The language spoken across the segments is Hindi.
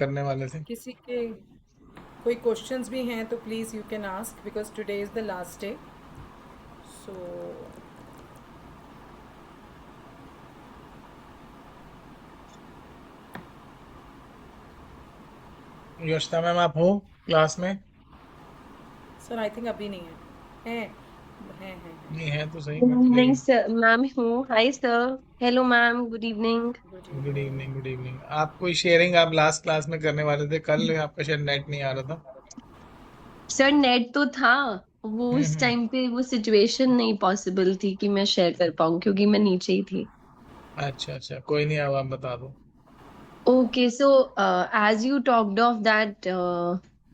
करने वाले थे? किसी के कोई क्वेश्चंस भी हैं तो please you can ask because today is the last day. So Yoshita ma'am, आप हो क्लास में? सर आई थिंक अभी नहीं है। हैं। नहीं है तो सही, गुड मैं तो इवनिंग लेकिन। सर, मैम हूँ। Hi sir, hello ma'am, good evening. Good good evening. Evening, good evening. आप कोई शेयरिंग आप लास्ट क्लास में करने वाले थे कल, आपका शायद नेट नहीं आ रहा था। सर नेट तो था, वो उस हम्म। टाइम पे वो सिचुएशन नहीं पॉसिबल थी कि मैं शेयर कर पाऊँ क्योंकि मैं नीचे ही थी। अच्छा अच्छा, कोई नहीं, अब आप बता दो। Okay, so as you talked of that,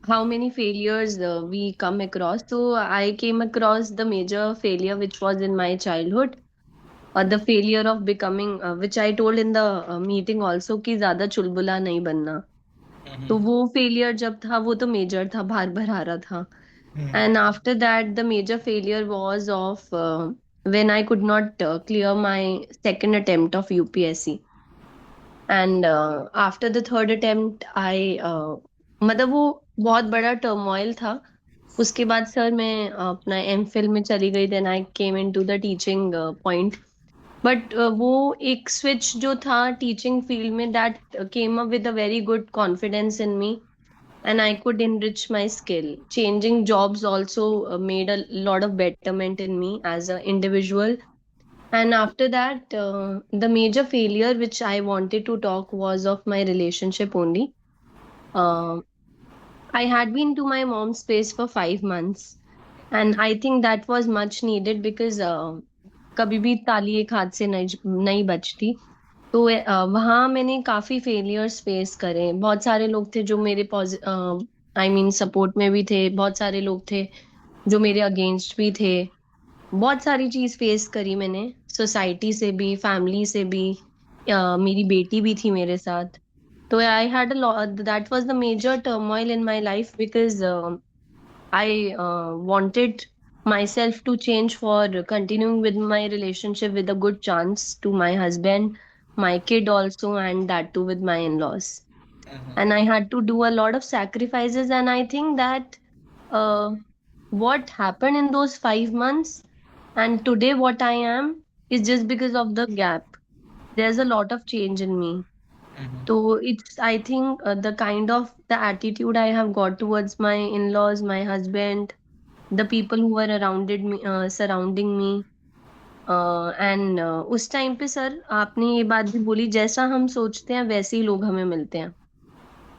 how many failures we come across. So I came across the major failure which was in my childhood, or the failure of becoming, which I told in the meeting also कि ज्यादा चुलबुला नहीं बनना। तो हम्म। वो फेलियर जब था वो तो मेजर था, भार भर आ रहा था। Hmm. And after that the major failure was of when I could not clear my second attempt of UPSC. And after the third attempt आई मतलब वो बहुत बड़ा टर्मोइल था। उसके बाद सर मैं अपना एमफिल में चली गई, then I came into the teaching point. But वो एक स्विच जो था टीचिंग फील्ड में, that came up with a very good confidence in me and I could enrich my skill. Changing jobs also made a lot of betterment in me as an individual. And after that, the major failure which I wanted to talk was of my relationship only. Uh, I had been to my mom's place for 5 months, and I think that was much needed because कभी भी ताली एक हाथ से नहीं बजती। तो वहाँ मैंने काफी फेलियर्स फेस करे। बहुत सारे लोग थे जो मेरे आई मीन सपोर्ट में भी थे, बहुत सारे लोग थे जो मेरे अगेंस्ट भी थे। बहुत सारी चीज फेस करी मैंने, सोसाइटी से भी, फैमिली से भी। मेरी बेटी भी थी मेरे साथ। तो I had that was the major turmoil in my life because I wanted myself to change for continuing with my relationship with a good chance to my husband, my kid also, and that too with my in-laws. And I had to do a lot of sacrifices, and I think that uh, what happened in those 5 months and today what I am is just because of the gap. There's a lot of change in me. So it's, I think, the kind of the attitude I have got towards my in-laws, my husband, the people who were surrounding me. And उस टाइम पे सर आपने ये बात भी बोली, जैसा हम सोचते हैं वैसे ही लोग हमें मिलते हैं।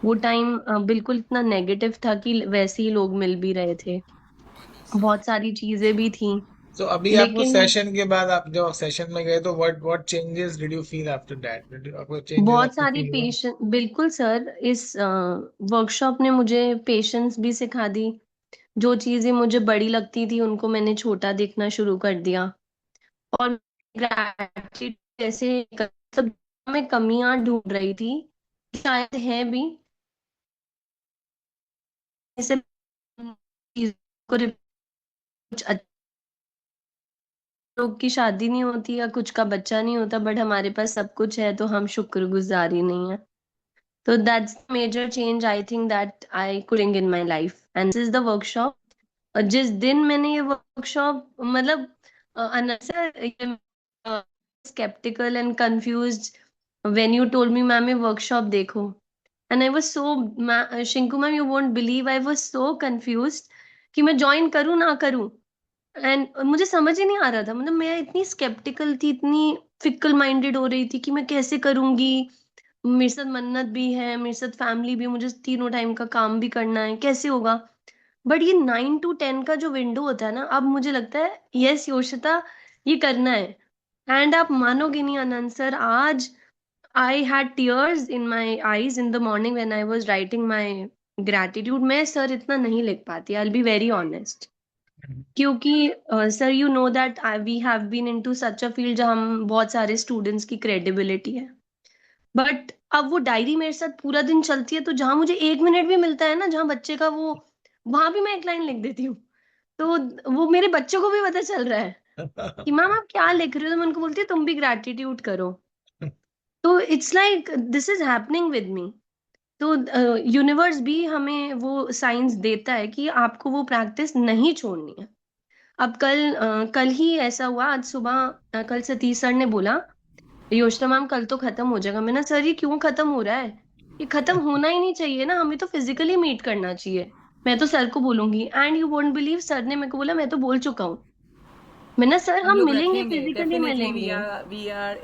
वो टाइम बिल्कुल इतना नेगेटिव था कि वैसे ही लोग मिल भी रहे थे। बहुत सारी चीजें भी थी, तो अभी आपको लेकिन सेशन के बाद, आप जब सेशन में गए तो what changes did you feel after that? आपको चेंजेस बहुत आपको सारी फील हुआ? पेशेंस, बिल्कुल सर। इस वर्कशॉप ने मुझे पेशेंस भी सिखा दी। जो चीजें मुझे बड़ी लगती थी उनको मैंने छोटा देखना शुरू कर दिया। और ग्रेटिट्यूड जैसे सब में कमियां ढूंढ रही थी, शायद है भी, ऐसे चीज को कुछ लोग की शादी नहीं होती या कुछ का बच्चा नहीं होता, बट हमारे पास सब कुछ है तो हम शुक्रगुजार ही नहीं है। तो that's major change I think that I could in my life, and this is the workshop. जिस दिन मैंने ये वर्कशॉप मतलब skeptical and confused when you told me ma'am ये वर्कशॉप देखो, and I was so, Shinku ma'am you won't believe, I was so confused कि मैं ज्वाइन करूं ना करूं। एंड मुझे समझ ही नहीं आ रहा था, मतलब मैं इतनी स्केप्टिकल थी, इतनी फिकल माइंडेड हो रही थी कि मैं कैसे करूंगी। मेरे साथ मन्नत भी है, मेरे साथ फैमिली भी है, मुझे तीनों टाइम का काम भी करना है, कैसे होगा। बट ये 9 to 10 का जो विंडो होता है ना, अब मुझे लगता है यस योशिता ये करना है। एंड आप मानोगे नहीं आनंद सर, आज I had tears in my eyes in the morning when I was writing my gratitude. मैं सर इतना नहीं लिख पाती, I will be very honest. क्योंकि sir you know that we have been into such a field जहां हम बहुत सारे स्टूडेंट्स की क्रेडिबिलिटी है। बट अब वो डायरी मेरे साथ पूरा दिन चलती है, तो जहां मुझे 1 मिनट भी मिलता है ना, जहां बच्चे का वो, वहां भी मैं एक लाइन लिख देती हूँ। तो वो मेरे बच्चों को भी पता चल रहा है कि मैम आप क्या लिख रहे हो, तो मैं उनको बोलती हूँ तुम भी ग्रैटिट्यूड करो। तो it's like this is happening with me. तो यूनिवर्स भी हमें वो साइंस देता है कि आपको वो प्रैक्टिस नहीं छोड़नी है। अब कल ही ऐसा हुआ, आज सुबह कल सतीश सर ने बोला योशिता मैम कल तो खत्म हो जाएगा। मैंने सर ये क्यों खत्म हो रहा है? ये खत्म होना ही नहीं चाहिए ना, हमें तो फिजिकली मीट करना चाहिए। मैं तो सर को बोलूंगी, and you won't believe sir ने मेरे को बोला मैं तो बोल चुका हूँ। मैंने सर हम हम लोग मिलेंगे, रखेंगे फिजिकली डेफिनेटली। मिलेंगे। वी आर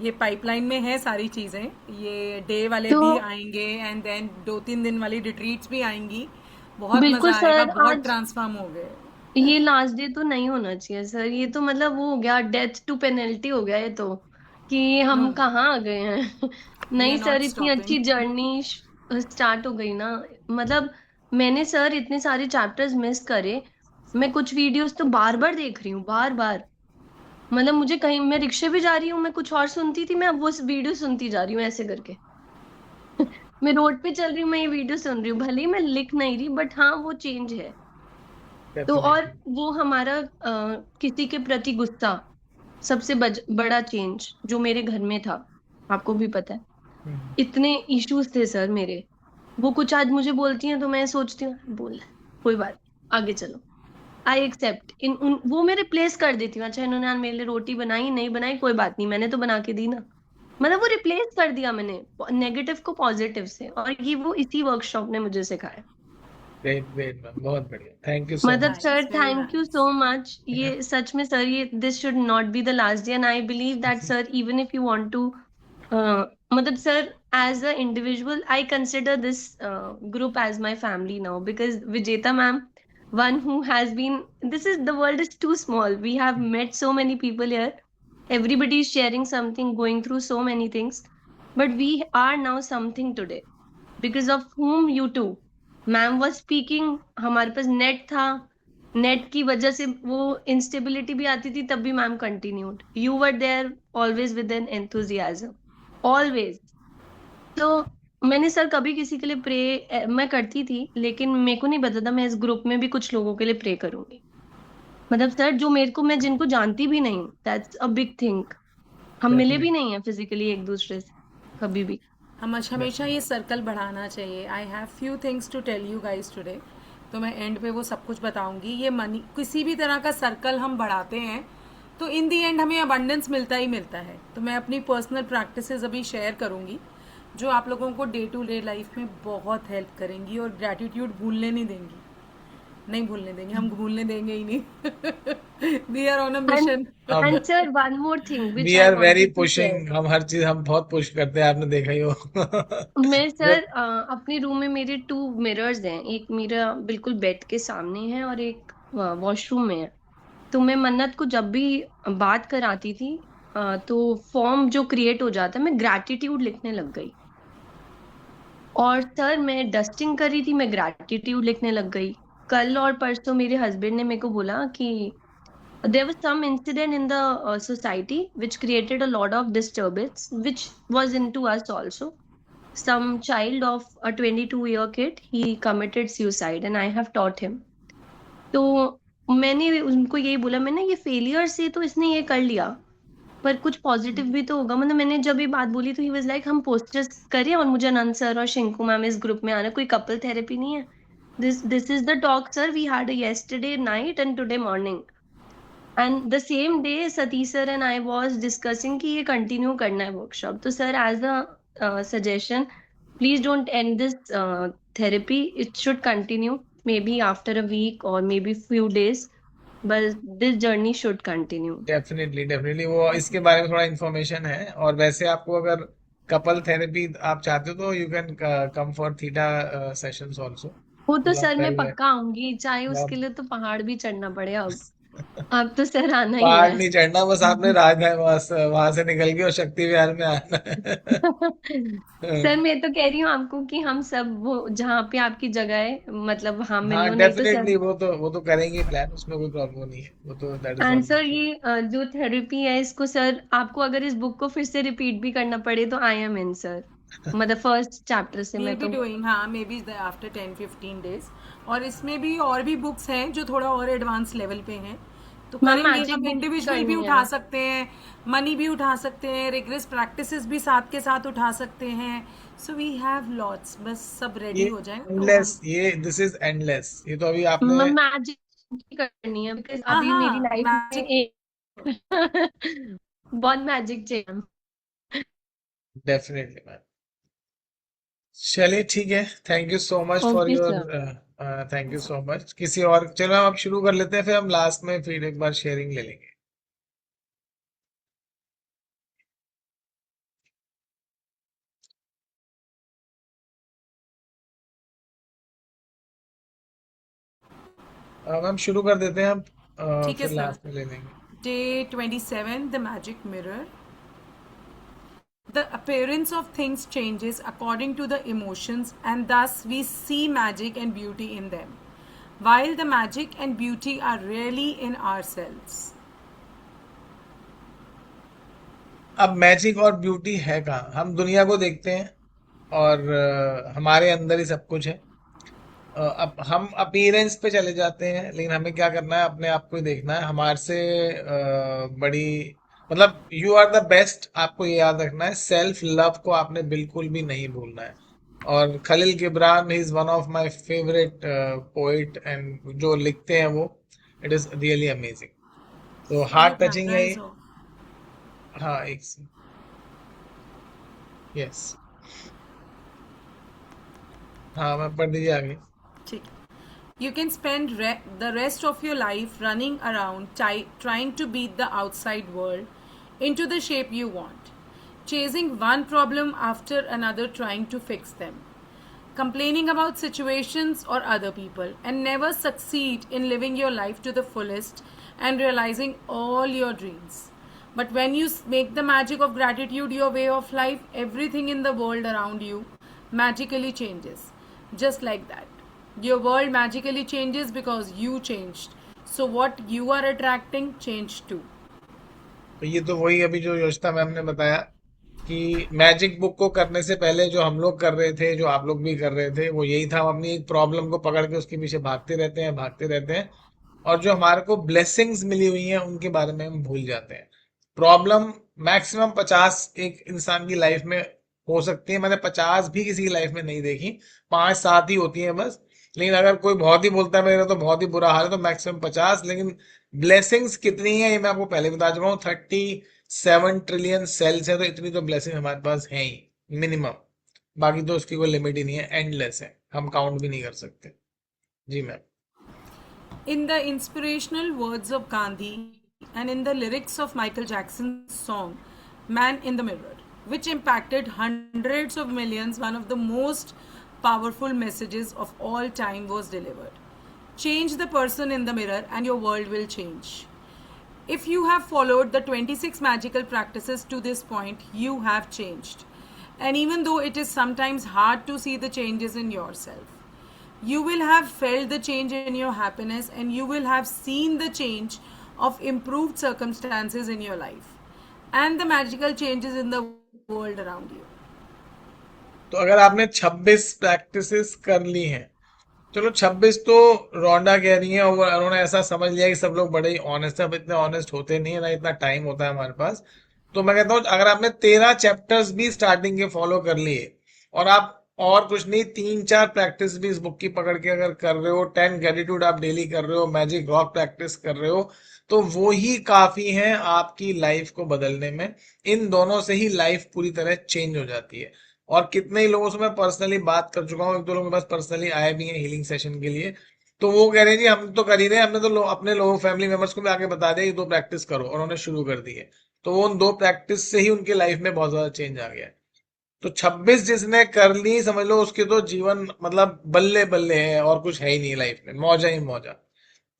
ये पाइपलाइन में है सारी चीज़ें। ये डे वाले तो भी आएंगे एंड देन 2-3 दिन वाली रिट्रीट्स भी आएंगी। बहुत बिल्कुल मज़ा आएगा, सर, बहुत आज ट्रांसफॉर्म हो गए। ये लास्ट डे तो नहीं होना चाहिए सर। ये तो मतलब वो हो गया, डेथ टू पेनल्टी हो गया ये तो, कि नो, हम कहाँ आ गए हैं। वी नहीं आर सर, नॉट इतनी स्टॉपिंग। अच्छी जर्नी स्टार्ट हो गई ना। मतलब मैंने सर इतने सारे चैप्टर्स मिस करे। मैं कुछ वीडियोस तो बार बार देख रही हूँ, बार बार। मतलब मुझे कहीं, मैं रिक्शे पे जा रही हूँ, मैं कुछ और सुनती थी, मैं अब वो वीडियो सुनती जा रही हूँ ऐसे करके। मैं रोड पे चल रही हूँ, मैं ये वीडियो सुन रही हूँ, भले ही मैं लिख नहीं रही, बट हाँ वो चेंज है। तो और डेफिनेटली। वो हमारा किसी के प्रति गुस्सा, सबसे बड़ा चेंज जो मेरे घर में था, आपको भी पता है। इतने इश्यूज थे सर मेरे, वो कुछ आज मुझे बोलती हैं तो मैं सोचती हूँ बोल, कोई बात नहीं, आगे चलो। आई एक्सेप्ट इन उन वो मैं रिप्लेस कर देती हूँ। अच्छा इन्होंने आज मेरे लिए रोटी बनाई, नहीं बनाई, कोई बात नहीं, मैंने तो बना के दी ना। मतलब वो रिप्लेस कर दिया मैंने नेगेटिव को पॉजिटिव से, और ये वो इसी वर्कशॉप ने मुझे सिखाया। ग्रेट ग्रेट मैम, बहुत बढ़िया, थैंक यू सो मतलब much. Sir nice, very thank you nice. So much, ये सच में सर, ये this should not be the last day, and I believe that sir even if you want to मतलब sir as a individual I consider this group as my family now, because Vijeta ma'am, one who has been, this is, the world is too small, we have met so many people here, everybody is sharing something, going through so many things, but we are now something today because of whom you two, ma'am was speaking, हमारे पास नेट था, नेट की वजह से वो इंस्टेबिलिटी भी आती थी, तब भी ma'am continued, you were there always with an enthusiasm, always. तो मैंने सर कभी किसी के लिए प्रे मैं करती थी, लेकिन मेरे को नहीं पता था मैं इस ग्रुप में भी कुछ लोगों के लिए प्रे करूंगी। मतलब सर जो मेरे को, मैं जिनको जानती भी नहीं, दैट्स अ बिग थिंग। हम मिले भी डेफिनेटली। नहीं है फिजिकली एक दूसरे से कभी भी। हम हमेशा ये सर्कल बढ़ाना चाहिए। I have few things to tell you guys today. तो मैं एंड पे वो सब कुछ बताऊंगी। ये मनी, किसी भी तरह का सर्कल हम बढ़ाते हैं तो इन दी एंड हमें अबंडेंस मिलता ही मिलता है। तो मैं अपनी पर्सनल प्रैक्टिसेस अभी शेयर करूंगी जो आप लोगों को डे टू डे लाइफ में बहुत हेल्प करेंगी और ग्रैटिट्यूड भूलने नहीं देंगी। नहीं भूलने देंगे, हम भूलने देंगे ही नहीं। We are on a end mission. हम and sir one more thing we which I are very wanted to share. Pushing, हम हर चीज हम बहुत पुश करते हैं, आपने देखा ही हो। मैं जब सर अपने रूम में मेरे 2 मिरर्स हैं, एक मेरा बिल्कुल बेड के सामने है और एक वॉशरूम में है। तो मैं मन्नत को जब भी बात कराती थी, तो फॉर्म जो क्रिएट हो जाता है, मैं ग्रैटिट्यूड लिखने लग गई। और सर मैं डस्टिंग कर रही थी, मैं ग्रैटिट्यूड लिखने लग गई। कल और परसों मेरे हस्बैंड ने मेरे को बोला कि there was some incident in the society which created a lot of disturbance, which was into us also. Some child of a 22-year kid, he committed suicide and I have taught him. तो मैंने उनको यही बोला, मैंने ये फेलियर से तो इसने ये कर लिया, पर कुछ पॉजिटिव भी तो होगा। मतलब मैंने जब ये बात बोली तो ही वाज लाइक हम पोस्टर्स करें और मुझे अनंत सर और शिंकू मैम इस ग्रुप में आना, कोई कपल थेरेपी नहीं है। This is the talk sir we had yesterday night and today morning, and the same day Satish sir and I was discussing कि ये कंटिन्यू करना है वर्कशॉप। तो sir as a suggestion, please don't end this therapy, it should continue, maybe after a week or maybe few days, but this journey should continue. Definitely definitely वो इसके बारे में थोड़ा इन्फॉर्मेशन है। और वैसे आपको अगर कपल थेरेपी आप चाहते हो तो you can come for theta sessions also. वो तो तो आप सर मैं पहले पक्का आऊंगी, चाहे उसके आप लिए तो पहाड़ भी चढ़ना पड़े। अब तो सर आना ही पहाड़ है। नहीं चढ़ना, बस आपने राजधानी वहां से निकल के और शक्ति विहार में आना सर है। मैं तो कह रही हूँ आपको कि हम सब वो जहाँ पे आपकी जगह है, मतलब हाँ मिल हाँ लो, नहीं तो सर। डेफिनेटली, वो तो करेंगे प्लान, उसमें कोई प्रॉब्लम नहीं है, वो तो that is and not sir issue. ये जो थेरेपी है, इसको सर आपको अगर इस बुक को फिर से रिपीट भी करना पड़े तो आई एम इन सर। मतलब फर्स्ट चैप्टर से वील मैं बी तो। डूइंग, हाँ, मे बी आफ्टर 10-15 डेज। और इसमें भी और भी बुक्स हैं जो थोड़ा और एडवांस लेवल पे हैं। तो मैम करेंगे मैजिक हम, बुक इंडिविजुअल भी करनी है। उठा सकते हैं, मनी भी उठा सकते हैं, रिग्रेस प्रैक्टिसेस भी साथ के साथ उठा सकते हैं। सो वी हैव लॉट्स, बस सब ये रेडी हो जाए तो एंडलेस, हम। ये दिस इज एंडलेस, ये तो अभी आपने। मैजिक करनी है बिकॉज हाँ अभी मेरी हाँ, लाइफ में मैजिक। एक बहुत मैजिक चाहिए। Definitely ma'am. चलिए ठीक है, thank you so much for okay your, sir. Thank you so much. किसी और, चलो हम अब शुरू कर लेते हैं, फिर हम लास्ट में फिर एक बार शेयरिंग ले लेंगे। मैम शुरू कर देते हैं हम, ठीक है फिर सर। लास्ट में ले लेंगे। Day 27, the magic mirror. The appearance of things changes according to the emotions, and thus we see magic and beauty in them, while the magic and beauty are really in ourselves. अब मैजिक और ब्यूटी है कहाँ? हम दुनिया को देखते हैं और हमारे अंदर ही सब कुछ है। अब हम अपीयरेंस पे चले जाते हैं, लेकिन हमें क्या करना है, अपने आप को ही देखना है। हमारे से बड़ी, मतलब यू आर द बेस्ट, आपको ये याद रखना है। सेल्फ लव को आपने बिल्कुल भी नहीं भूलना है। और Khalil Gibran is one of my favourite poet, and जो लिखते हैं वो, इट इज रियली अमेजिंग। तो ये हार्ट टचिंग है पैराडाइज ये। हो। हाँ, एक, यस। हाँ मैम, पढ़ दीजिए आगे। ठीक है। You can spend the rest of your life running around trying to beat the outside world into the shape you want, chasing one problem after another trying to fix them, complaining about situations or other people, and never succeed in living your life to the fullest and realizing all your dreams. But when you make the magic of gratitude your way of life, everything in the world around you magically changes. Just like that. Your world magically changes because you changed. So what you are attracting changed too. तो ये तो वही अभी जो योशिता मैम ने बताया कि मैजिक बुक को करने से पहले जो हम लोग कर रहे थे, जो आप लोग भी कर रहे थे, वो यही था। हम अपनी एक प्रॉब्लम को पकड़ के उसके पीछे भागते रहते हैं, भागते रहते हैं, और जो हमारे को ब्लेसिंग्स मिली हुई हैं उनके बारे में हम भूल जाते हैं। प्रॉब्लम मैक्सिमम 50 एक इंसान की लाइफ में हो सकती है। मैंने 50 भी किसी की लाइफ में नहीं देखी, 5-7 ही होती है बस। लेकिन अगर कोई बहुत ही बोलता है मेरा तो बहुत ही बुरा हाल है, तो मैक्सिमम 50। लेकिन ब्लेसिंग्स कितनी है ये मैं आपको पहले बता चुका हूँ, 37 ट्रिलियन सेल्स है, तो इतनी तो ब्लेसिंग हमारे पास है ही मिनिमम। बाकी तो उसकी कोई लिमिट ही नहीं है, एंडलेस है, हम काउंट भी नहीं कर सकते। जी ma'am. In the inspirational words of Gandhi and in the lyrics of Michael Jackson's song Man in the Mirror, which impacted hundreds of millions, one of the most powerful messages of all time was delivered. Change the person in the mirror and your world will change. If you have followed the 26 magical practices to this point, you have changed. And even though it is sometimes hard to see the changes in yourself, you will have felt the change in your happiness and you will have seen the change of improved circumstances in your life and the magical changes in the world around you. तो अगर आपने 26 प्रैक्टिसेस कर ली हैं, चलो 26 तो रोंडा कह रही है, और उन्होंने ऐसा समझ लिया कि सब लोग बड़े ही ऑनेस्ट है। अब इतने ऑनेस्ट होते नहीं है ना, इतना टाइम होता है हमारे पास। तो मैं कहता हूँ अगर आपने 13 चैप्टर्स भी स्टार्टिंग के फॉलो कर लिए, और आप और कुछ नहीं, 3-4 प्रैक्टिस भी इस बुक की पकड़ के अगर कर रहे हो, 10 ग्रेटिट्यूड आप डेली कर रहे हो, मैजिक रॉक प्रैक्टिस कर रहे हो, तो वो ही काफी है आपकी लाइफ को बदलने में। इन दोनों से ही लाइफ पूरी तरह चेंज हो जाती है। और कितने ही लोगों से मैं पर्सनली बात कर चुका हूँ, एक दो लोग मेरे पास पर्सनली आए भी हैं हीलिंग सेशन के लिए। तो वो कह रहे हैं जी हम तो कर ही रहे हैं, हमने तो अपने लोगों फैमिली मेंबर्स को भी आगे बता दिया ये दो प्रैक्टिस करो, और उन्होंने शुरू कर दी है। तो वो उन दो प्रैक्टिस से ही उनके लाइफ में बहुत ज्यादा चेंज आ गया है। तो 26 जिसने कर ली, समझ लो उसके तो जीवन मतलब बल्ले बल्ले है, और कुछ है ही नहीं लाइफ में, मौजा ही मौजा।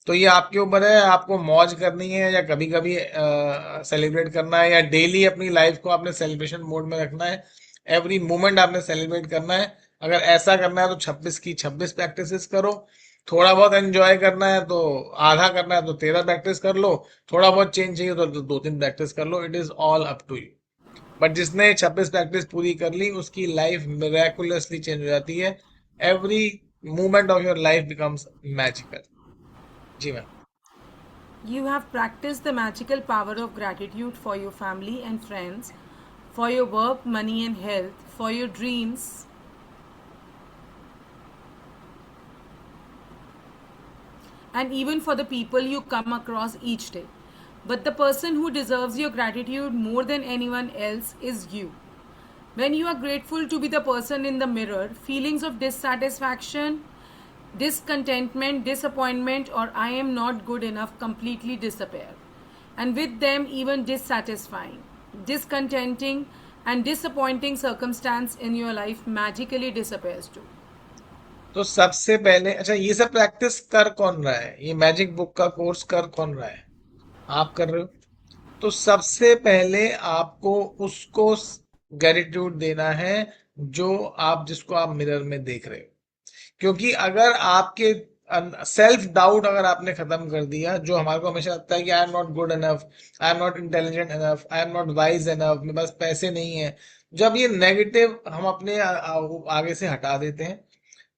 तो ये आपके ऊपर है, आपको मौज करनी है या कभी कभी सेलिब्रेट करना है, या डेली अपनी लाइफ को आपने सेलिब्रेशन मोड में रखना है। एवरी मोमेंट आपने सेलिब्रेट करना है। अगर ऐसा करना है तो 26 की 26 प्रैक्टिसेस करो। थोड़ा बहुत एंजॉय करना है तो आधा करना है तो 13 प्रैक्टिस कर लो। थोड़ा बहुत चेंज चाहिए तो 2-3 प्रैक्टिस कर लो। It is all up to you. But जिसने 26 प्रैक्टिस पूरी कर ली उसकी लाइफ मिराकुलसली चेंज हो जाती है। Every moment of your life becomes magical. जी ma'am. You have practiced the magical power of gratitude for your family and friends, for your work, money, and health, for your dreams, and even for the people you come across each day. But the person who deserves your gratitude more than anyone else is you. When you are grateful to be the person in the mirror, feelings of dissatisfaction, discontentment, disappointment, or I am not good enough completely disappear. And with them, even dissatisfying, discontenting, and disappointing circumstance in your life magically disappears too. तो सबसे पहले, अच्छा, ये सब प्रैक्टिस कर कौन रहा है? ये मैजिक बुक का कोर्स कर कौन रहा है? आप कर रहे हो। तो सबसे पहले आपको उसको ग्रेटिट्यूड देना है, जो आप जिसको आप मिरर में देख रहे हो। क्योंकि अगर आपके सेल्फ डाउट अगर आपने खत्म कर दिया, जो हमारे को हमेशा लगता है कि I am not good enough, I am not intelligent enough, I am not wise enough, मेरे पास पैसे नहीं है, जब ये नेगेटिव हम अपने आगे से हटा देते हैं,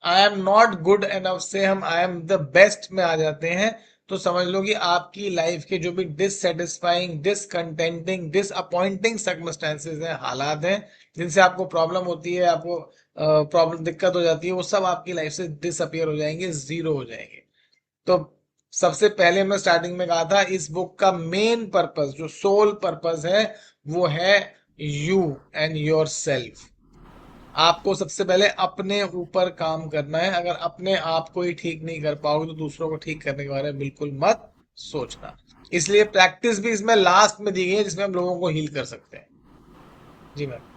I am not good enough से हम आई एम द बेस्ट में आ जाते हैं, तो समझ लो कि आपकी लाइफ के जो भी डिससेटिस्फाइंग, डिसकंटेंटिंग, डिसअपॉइंटिंग सर्कमस्टेंसेस हैं, हालात हैं, जिनसे आपको प्रॉब्लम होती है, आपको प्रॉब्लम दिक्कत हो जाती है, वो सब आपकी लाइफ से डिसअपियर हो जाएंगे, जीरो हो जाएंगे। तो सबसे पहले मैं स्टार्टिंग में कहा था, इस बुक का मेन पर्पस, जो सोल पर्पस है, वो है यू एंड योर सेल्फ। आपको सबसे पहले अपने ऊपर काम करना है। अगर अपने आप को ही ठीक नहीं कर पाओगे तो दूसरों को ठीक करने के बारे में बिल्कुल मत सोचना। इसलिए प्रैक्टिस भी इसमें लास्ट में दी गई है, जिसमें हम लोगों को हील कर सकते हैं। जी ma'am.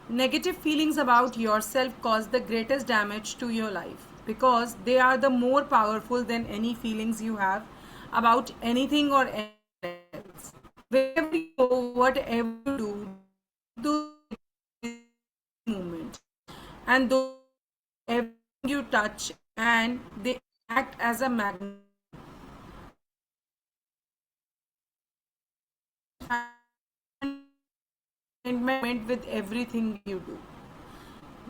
Negative feelings about yourself cause the greatest damage to your life because they are the more powerful than any feelings you have about anything or anyone else. Wherever you go, whatever you do, those movement and those everything you touch, and they act as a magnet with everything you do.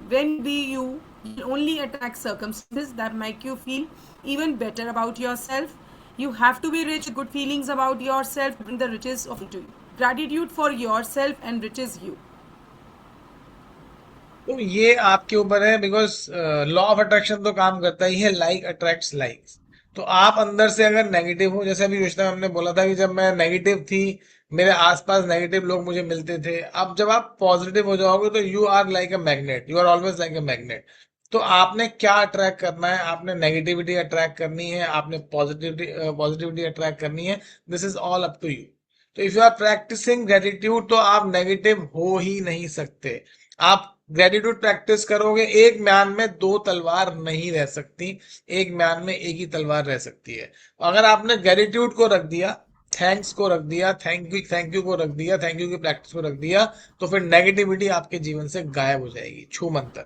When you be you, you'll only attract circumstances that make you feel even better about yourself. You have to be rich with good feelings about yourself, bring the riches of it to you. Gratitude for yourself enriches you. तो ये आपके ऊपर है, बिकॉज लॉ ऑफ अट्रैक्शन तो काम करता ही है, लाइक अट्रैक्ट्स लाइक्स। तो आप अंदर से अगर नेगेटिव हो, जैसे अभी योजना हमने बोला था कि जब मैं नेगेटिव थी, मेरे आसपास नेगेटिव लोग मुझे मिलते थे, अब जब आप पॉजिटिव हो जाओगे तो you are like a magnet, you are always like a magnet. तो आपने क्या अट्रैक्ट करना है? आपने नेगेटिविटी अट्रैक्ट करनी है, आपने पॉजिटिविटी अट्रैक्ट करनी है। This is all up to you. तो if you are practising gratitude, तो आप नेगेटिव हो ही नहीं सकते। आप ग्रेटिट्यूड प्रैक्टिस करोगे, एक म्यान में दो तलवार नहीं रह सकती, एक म्यान में एक ही तलवार रह सकती है। अगर आपने ग्रेटिट्यूड को रख दिया, थैंक्स को रख दिया, थैंक यू को रख दिया, थैंक यू की प्रैक्टिस को रख दिया, तो फिर नेगेटिविटी आपके जीवन से गायब हो जाएगी छू मंतर।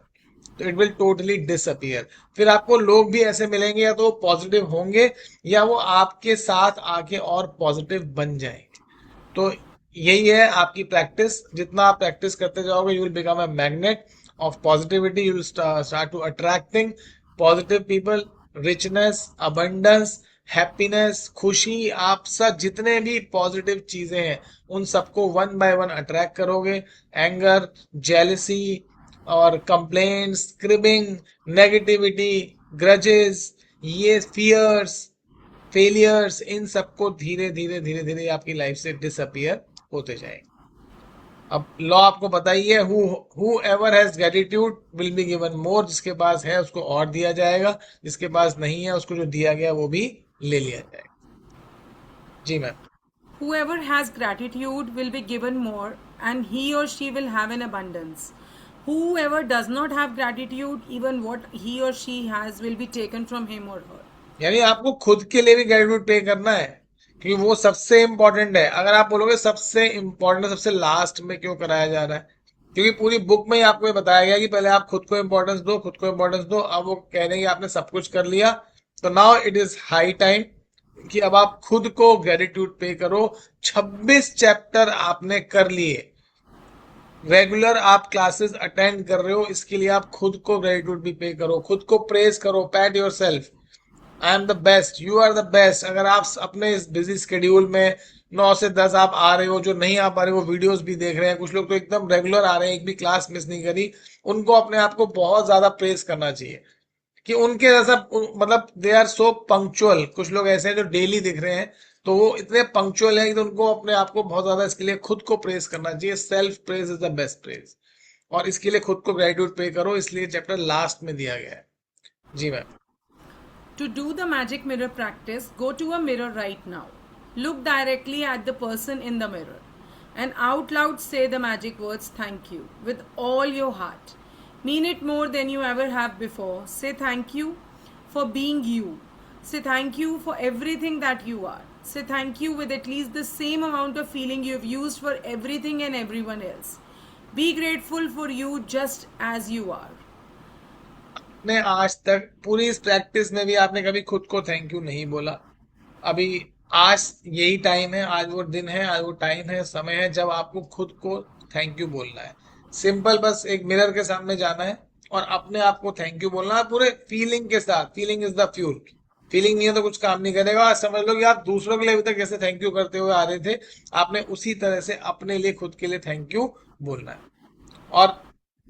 तो इट विल टोटली डिसअपियर। फिर आपको लोग भी ऐसे मिलेंगे, या तो पॉजिटिव होंगे या वो आपके साथ आके और पॉजिटिव बन जाएंगे। तो यही है आपकी प्रैक्टिस। जितना आप प्रैक्टिस करते जाओगे, you will become a magnet of positivity, you will start to attracting positive people, richness, abundance, happiness, खुशी। आप सब जितने भी पॉजिटिव चीजें हैं, उन सबको वन बाय वन अट्रैक्ट करोगे। एंगर, जेलसी और कंप्लेंट्स, क्रिबिंग, नेगेटिविटी, ग्रजेस, ये फियर्स, फेलियर्स, इन सबको धीरे धीरे धीरे धीरे आपकी लाइफ से डिसअपियर होते जाएंगे। अब लॉ आपको पता ही है, who ever has gratitude will be given more. जिसके पास है उसको और दिया जाएगा, जिसके पास नहीं है उसको जो दिया गया वो भी ले लिया जाएगा। जी ma'am. Whoever has gratitude will be given more, and he or she will have an abundance. Whoever does not have gratitude, even what he or she has will be taken from him or her. यानी आपको खुद के लिए भी ग्रेटिट्यूड पे करना है, क्योंकि वो सबसे इंपॉर्टेंट है। अगर आप बोलोगे सबसे इंपॉर्टेंट सबसे लास्ट में क्यों कराया जा रहा है, क्योंकि पूरी बुक में ही आपको ये बताया गया कि पहले आप खुद को इंपॉर्टेंस दो, खुद को इंपॉर्टेंस दो। अब वो कह रहे हैं कि आपने सब कुछ कर लिया, तो now it is high time कि अब आप खुद को ग्रेटिट्यूड पे करो। 26 चैप्टर आपने कर लिए, रेगुलर आप क्लासेस अटेंड कर रहे हो, इसके लिए आप खुद को ग्रेटिट्यूड भी पे करो, खुद को प्रेज करो, pat yourself, I am the best, you are the best. अगर आप अपने इस बिजी स्केड्यूल में 9 से 10 आप आ रहे हो, जो नहीं आ पा रहे वो वीडियोस भी देख रहे हैं, कुछ लोग तो एकदम रेगुलर आ रहे हैं, एक भी क्लास मिस नहीं करी। उनको अपने आप को बहुत ज्यादा प्रेस करना चाहिए कि उनके जैसा मतलब दे आर सो पंक्चुअल। कुछ लोग ऐसे हैं जो डेली दिख रहे हैं, तो वो इतने पंक्चुअल हैं कि उनको अपने आप को बहुत ज्यादा इसके लिए खुद को प्रेस करना चाहिए। Self praise is the best praise, और इसके लिए खुद को ग्रेटिट्यूड पे करो, इसलिए चैप्टर लास्ट में दिया गया है। जी ma'am. To do the magic mirror practice, go to a mirror right now. Look directly at the person in the mirror and out loud say the magic words thank you with all your heart. Mean it more than you ever have before. Say thank you for being you. Say thank you for everything that you are. Say thank you with at least the same amount of feeling you've used for everything and everyone else. Be grateful for you just as you are. आपने आज तक पूरी इस प्रैक्टिस में भी आपने कभी खुद को थैंक यू नहीं बोला। अभी आज यही टाइम है, आज वो दिन है, आज वो टाइम है, समय है जब आपको खुद को थैंक यू बोलना है। सिंपल बस एक मिरर के सामने जाना है और अपने आप को थैंक यू बोलना है पूरे फीलिंग के साथ। Feeling is the fuel. Feeling नहीं है तो कुछ काम नहीं करेगा। आज समझ लो कि आप दूसरों के लिए अभी तक जैसे थैंक यू करते हुए आ रहे थे, आपने उसी तरह से अपने लिए खुद के लिए थैंक यू बोलना है। और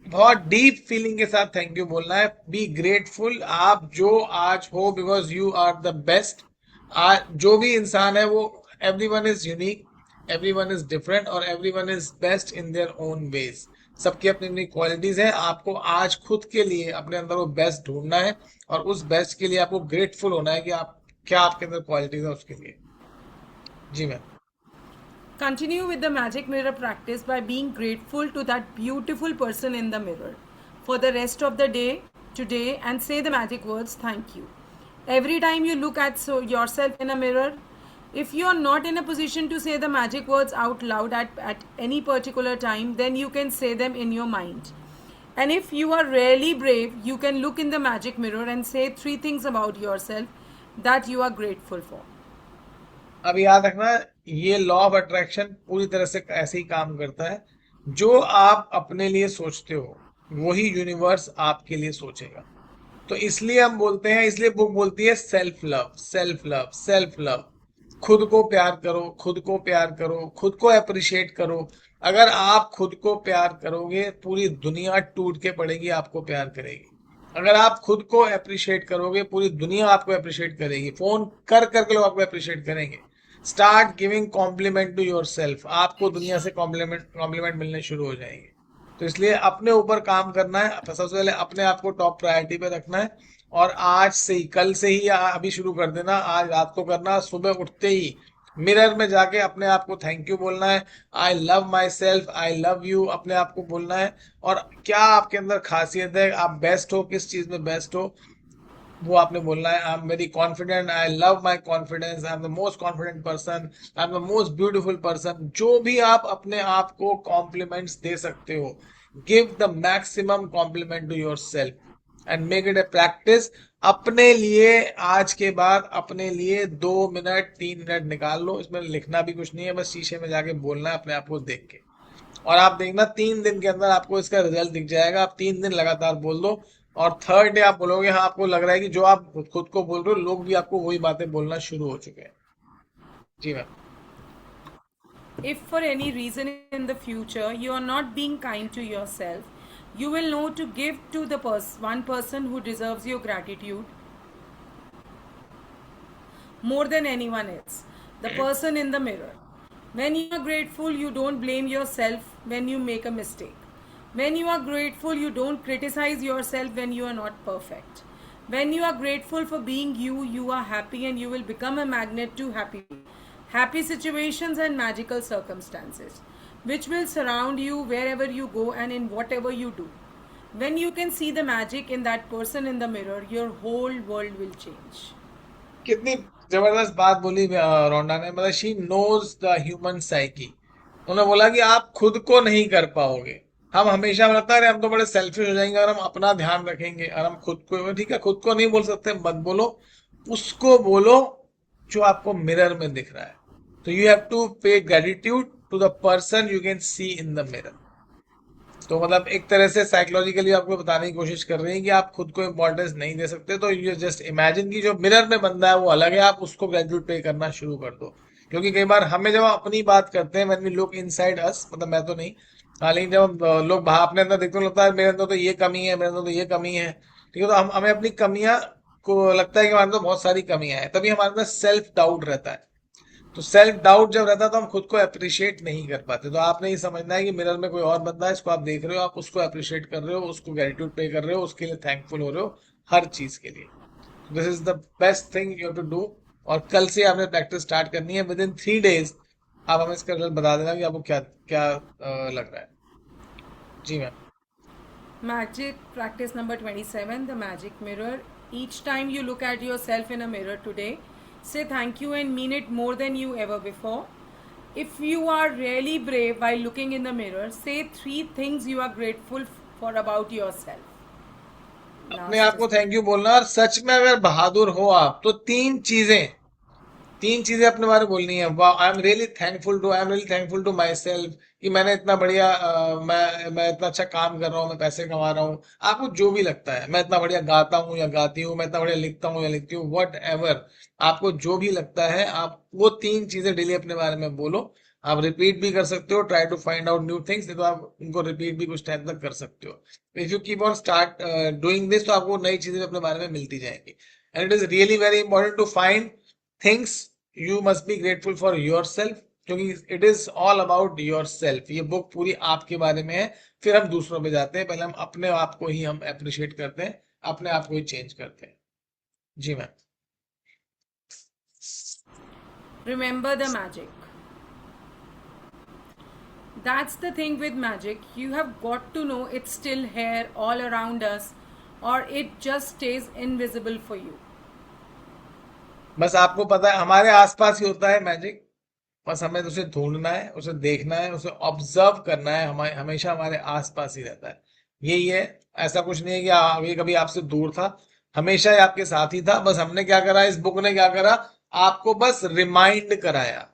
बहुत डीप फीलिंग के साथ थैंक यू बोलना है। बी ग्रेटफुल, आप जो आज हो, because you are the best. आज जो भी इंसान है वो, everyone is unique, everyone is different, और everyone is best in their own ways. सबकी अपनी अपनी क्वालिटीज है। आपको आज खुद के लिए अपने अंदर वो बेस्ट ढूंढना है, और उस बेस्ट के लिए आपको ग्रेटफुल होना है कि आप क्या आपके अंदर क्वालिटीज है उसके लिए। जी ma'am. Continue with the magic mirror practice by being grateful to that beautiful person in the mirror for the rest of the day today and say the magic words thank you. Every time you look at yourself in a mirror, if you are not in a position to say the magic words out loud at any particular time, then you can say them in your mind. And if you are really brave, you can look in the magic mirror and say 3 things about yourself that you are grateful for. अब याद रखना, ये लॉ ऑफ अट्रैक्शन पूरी तरह से ऐसे ही काम करता है। जो आप अपने लिए सोचते हो वही यूनिवर्स आपके लिए सोचेगा। तो इसलिए हम बोलते हैं, इसलिए बुक बोलती है self love, self love, self love. खुद को प्यार करो, खुद को प्यार करो, खुद को अप्रिशिएट करो। अगर आप खुद को प्यार करोगे, पूरी दुनिया टूट के पड़ेगी आपको प्यार करेगी। अगर आप खुद को अप्रिशिएट करोगे, पूरी दुनिया आपको अप्रिशिएट करेगी। फोन कर करके लोग आपको अप्रिशिएट करेंगे। Start giving compliment to yourself. आपको दुनिया से कॉम्प्लीमेंट कॉम्प्लीमेंट मिलने शुरू हो जाएंगे। तो इसलिए अपने ऊपर काम करना है। सबसे पहले अपने आप को टॉप प्रायोरिटी पे रखना है, और आज से ही, कल से ही या अभी शुरू कर देना। आज रात को करना, सुबह उठते ही मिरर में जाके अपने आप को थैंक यू बोलना है। I love my self, I love you, अपने आप को बोलना है। और क्या आपके अंदर खासियत है, आप बेस्ट हो, किस चीज में बेस्ट हो, वो आपने बोलना है। I am very confident, I love my confidence, I am the most confident person, I am the most beautiful person. जो भी आप अपने आप को कॉम्प्लीमेंट्स दे सकते हो, give the maximum compliment to yourself and make it a practice. अपने लिए आज के बाद अपने लिए 2 मिनट 3 मिनट निकाल लो। इसमें लिखना भी कुछ नहीं है, बस शीशे में जाके बोलना है अपने आप को देख के। और आप देखना 3 दिन के अंदर आपको इसका रिजल्ट दिख जाएगा। आप 3 दिन लगातार बोल दो, और थर्ड डे आप बोलोगे, हाँ आपको लग रहा है कि जो आप खुद को बोल रहे हो, लोग भी आपको वही बातें बोलना शुरू हो चुके हैं। जी ma'am. If for any reason in the future you are not being kind to yourself, you will know to give to the one person who deserves your gratitude more than anyone else, the person in the mirror. When you are grateful, you don't blame yourself when you make a mistake. When you are grateful, you don't criticize yourself when you are not perfect. When you are grateful for being you, you are happy and you will become a magnet to happy situations and magical circumstances, which will surround you wherever you go and in whatever you do. When you can see the magic in that person in the mirror, your whole world will change. कितनी जबरदस्त बात बोली रोंडा ने। मतलब she knows the human psyche. उन्होंने बोला कि आप खुद को नहीं कर पाओगे। हम हमेशा लगता है हम तो बड़े सेल्फिश हो जाएंगे अगर हम अपना ध्यान रखेंगे, और हम खुद को, ठीक है खुद को नहीं बोल सकते, मत बोलो, उसको बोलो जो आपको मिरर में दिख रहा है। तो you have to pay gratitude to the person you can see in the mirror. तो मतलब एक तरह से साइकोलॉजिकली आपको बताने की कोशिश कर रही है कि आप खुद को इम्पोर्टेंस नहीं दे सकते। तो यू जस्ट इमेजिन कि जो मिरर में बंदा है वो अलग है, आप उसको ग्रेटिट्यूड पे करना शुरू कर दो। क्योंकि कई बार हमें जब हम अपनी बात करते हैं, when we look inside us, मतलब मैं तो नहीं, हाँ, लेकिन जब हम लोग बाहर अपने अंदर देखते हैं, लगता है मेरे अंदर तो ये कमी है, मेरे अंदर तो ये कमी है, ठीक है, तो हम हमें अपनी कमियां को लगता है कि हमारे अंदर बहुत सारी कमियां हैं, तभी हमारे अंदर सेल्फ डाउट रहता है। तो सेल्फ डाउट जब रहता है तो हम खुद को अप्रिशिएट नहीं कर पाते। तो आपने ये समझना है कि मिरर में कोई और बंदा है, इसको आप देख रहे हो, आप उसको अप्रिशिएट कर रहे हो, उसको ग्रेटिट्यूड पे कर रहे हो, उसके लिए थैंकफुल हो रहे हो, हर चीज के लिए। This is the best thing you have to do. और कल से आपने प्रैक्टिस स्टार्ट करनी है, विद इन 3 डेज आप हमें इसका रिजल्ट बता देना कि आपको क्या क्या लग रहा है। जी ma'am. Magic practice number 27, the magic mirror. Each time you look at yourself in a mirror today, say thank you and mean it more than you ever before. If you are really brave while looking in the mirror, say 3 things you are grateful for about yourself. अपने Last आप is को थैंक यू बोलना, और सच में अगर बहादुर हो आप तो तीन चीजें अपने बारे में बोलनी है। I am really thankful to, I am really thankful to myself, कि मैंने इतना बढ़िया मैं इतना अच्छा काम कर रहा हूँ, मैं पैसे कमा रहा हूँ, आपको जो भी लगता है, मैं इतना बढ़िया गाता हूँ या गाती हूँ, मैं इतना बढ़िया लिखता हूँ या लिखती हूँ, वट एवर, आपको जो भी लगता है, आप वो 3 चीजें डेली अपने बारे में बोलो। आप रिपीट भी कर सकते हो, try to find out new things, नहीं तो आप उनको रिपीट भी कुछ टाइम तक कर सकते हो। If you keep on start doing this, तो आपको नई चीजें अपने बारे में मिलती जाएंगी। And it is really very important to find things you must be grateful for yourself, क्योंकि it is all about yourself. ये बुक पूरी आपके बारे में है। फिर हम दूसरों पे जाते हैं, पहले हम अपने आप को ही हम अप्रिशिएट करते हैं, अपने आप को ही चेंज करते हैं। जी ma'am. remember the magic. That's the thing with magic. You have got to know it's still here all around us, or it just stays invisible for you. बस आपको पता है हमारे आसपास ही होता है मैजिक, बस हमें उसे ढूंढना है, उसे देखना है, उसे ऑब्जर्व करना है, हमारे हमेशा हमारे आसपास ही रहता है। यही है। ऐसा कुछ नहीं है कि ये कभी आपसे दूर था, हमेशा ही आपके साथ ही था। बस हमने क्या करा, इस बुक ने क्या करा, आपको बस रिमाइंड कराया।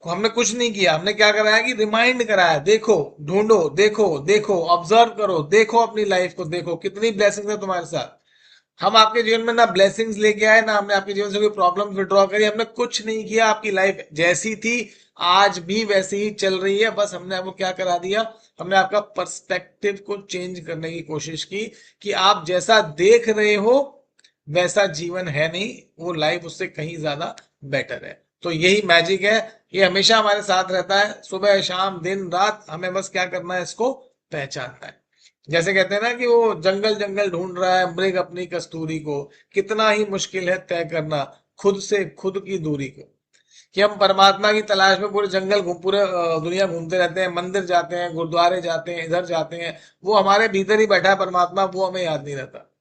हमने कुछ नहीं किया, हमने क्या कराया कि रिमाइंड कराया, देखो, ढूंढो, देखो, देखो, ऑब्जर्व करो, देखो अपनी लाइफ को, देखो कितनी ब्लेसिंग्स है तुम्हारे साथ। हम आपके जीवन में ना ब्लेसिंग्स लेके आए, ना हमने आपके जीवन से कोई प्रॉब्लम विड्रॉ करी, हमने कुछ नहीं किया। आपकी लाइफ जैसी थी आज भी वैसी ही चल रही है। बस हमने आपको क्या करा दिया, हमने आपका पर्सपेक्टिव को चेंज करने की कोशिश की, कि आप जैसा देख रहे हो वैसा जीवन है नहीं, वो लाइफ उससे कहीं ज्यादा बेटर है। तो यही मैजिक है, ये हमेशा हमारे साथ रहता है, सुबह शाम दिन रात, हमें बस क्या करना है, इसको पहचानना है। जैसे कहते हैं ना कि वो जंगल जंगल ढूंढ रहा है मृग अपनी कस्तूरी को, कितना ही मुश्किल है तय करना खुद से खुद की दूरी को। कि हम परमात्मा की तलाश में पूरे जंगल पूरे दुनिया घूमते रहते हैं, मंदिर जाते हैं, गुरुद्वारे जाते हैं, इधर जाते हैं, वो हमारे भीतर ही बैठा है परमात्मा, वो हमें याद नहीं रहता।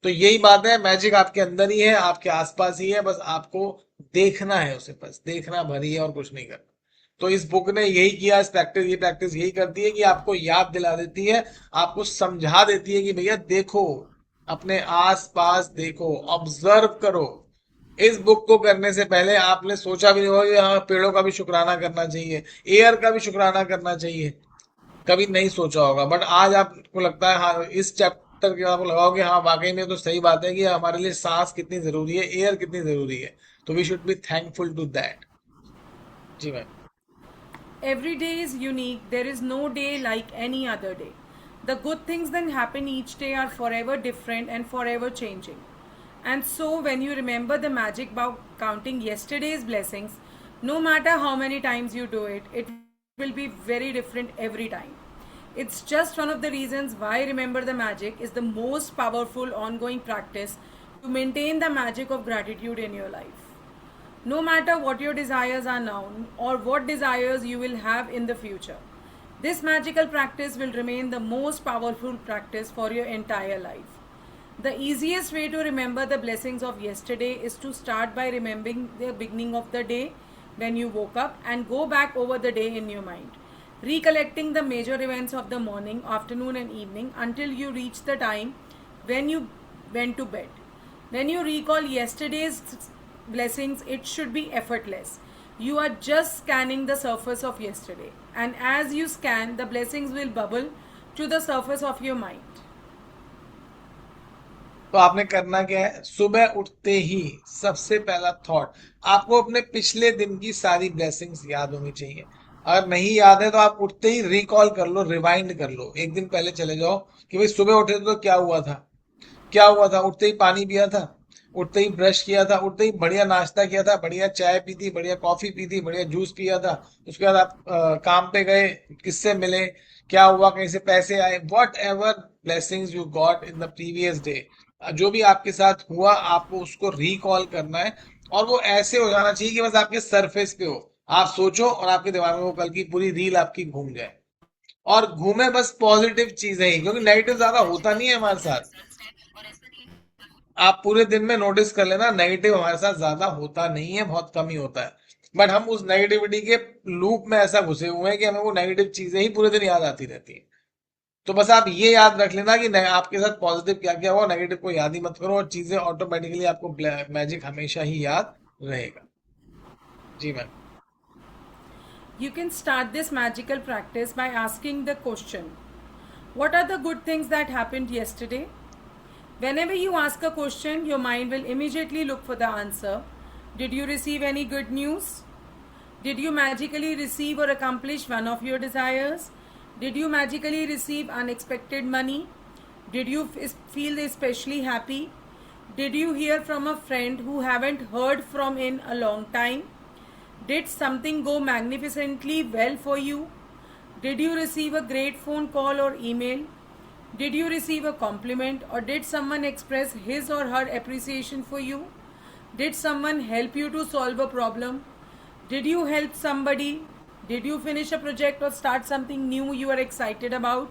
तो यही बात है, मैजिक आपके अंदर ही है, आपके आसपास ही है, बस आपको देखना है उसे, बस देखना भरी है और कुछ नहीं करना। तो इस बुक ने यही किया, इस प्रैक्टिस ये प्रैक्टिस यही करती है कि आपको याद दिला देती है, आपको समझा देती है कि भैया देखो, अपने आस पास देखो, ऑब्जर्व करो। इस बुक को करने से पहले आपने सोचा भी नहीं होगा कि हाँ पेड़ों का भी शुक्राना करना चाहिए, एयर का भी शुक्राना करना चाहिए, कभी नहीं सोचा होगा। बट आज आपको लगता है, हाँ इस चैप्टर के आपको लगाओगे, हाँ वाकई में तो सही बात है कि हमारे लिए सांस कितनी जरूरी है, एयर कितनी जरूरी है। तो we should be thankful to that. जी ma'am. Every day is unique. There is no day like any other day. The good things that happen each day are forever different and forever changing. And so, when you remember the magic about counting yesterday's blessings, no matter how many times you do it, it will be very different every time. It's just one of the reasons why Remember the Magic is the most powerful ongoing practice to maintain the magic of gratitude in your life. No matter what your desires are now or what desires you will have in the future, this magical practice will remain the most powerful practice for your entire life. The easiest way to remember the blessings of yesterday is to start by remembering the beginning of the day when you woke up and go back over the day in your mind, recollecting the major events of the morning, afternoon, and evening until you reach the time when you went to bed. When you recall yesterday's blessings, it should be effortless. You are just scanning the surface of yesterday, and as you scan, the blessings will bubble to the surface of your mind. तो आपने करना क्या है, सुबह उठते ही सबसे पहला थॉट, आपको अपने पिछले दिन की सारी ब्लेसिंग्स याद होनी चाहिए। अगर नहीं याद है तो आप उठते ही रिकॉल कर लो, रिवाइंड कर लो, एक दिन पहले चले जाओ कि भाई सुबह उठे तो क्या हुआ था। क्या हुआ था, उठते ही पानी पिया था, उठते ही ब्रश किया था, उठते ही बढ़िया नाश्ता किया था, बढ़िया चाय पी थी, बढ़िया कॉफी पी थी, बढ़िया जूस पिया था। उसके बाद आप काम पे गए, किससे मिले, क्या हुआ, कहीं से पैसे आए, what ever blessings you got in the previous day, जो भी आपके साथ हुआ आपको उसको रिकॉल करना है। और वो ऐसे हो जाना चाहिए कि बस आपके सरफेस पे हो, आप सोचो और आपके दिमाग में वो कल की पूरी रील आपकी घूम जाए। और घूमे बस पॉजिटिव चीजें ही, क्योंकि नेगेटिव ज्यादा होता नहीं है हमारे साथ। आप पूरे दिन में नोटिस कर लेना, नेगेटिव हमारे साथ ज्यादा होता नहीं है, बहुत कम ही होता है। बट हम उस नेगेटिविटी के लूप में ऐसा घुसे हुए हैं कि हमें वो नेगेटिव चीजें ही पूरे दिन याद आती रहती हैं। तो बस आप ये याद रख लेना कि आपके साथ पॉजिटिव क्या क्या हुआ, नेगेटिव को याद ही मत करो, और चीजें ऑटोमेटिकली आपको मैजिक हमेशा ही याद रहेगा। जी ma'am. You can start this magical practice by asking the question, what are the good things that happened yesterday? Whenever you ask a question, your mind will immediately look for the answer. Did you receive any good news? Did you magically receive or accomplish one of your desires? Did you magically receive unexpected money? Did you feel especially happy? Did you hear from a friend who haven't heard from in a long time? Did something go magnificently well for you? Did you receive a great phone call or email? Did you receive a compliment, or did someone express his or her appreciation for you? Did someone help you to solve a problem? Did you help somebody? Did you finish a project or start something new you are excited about?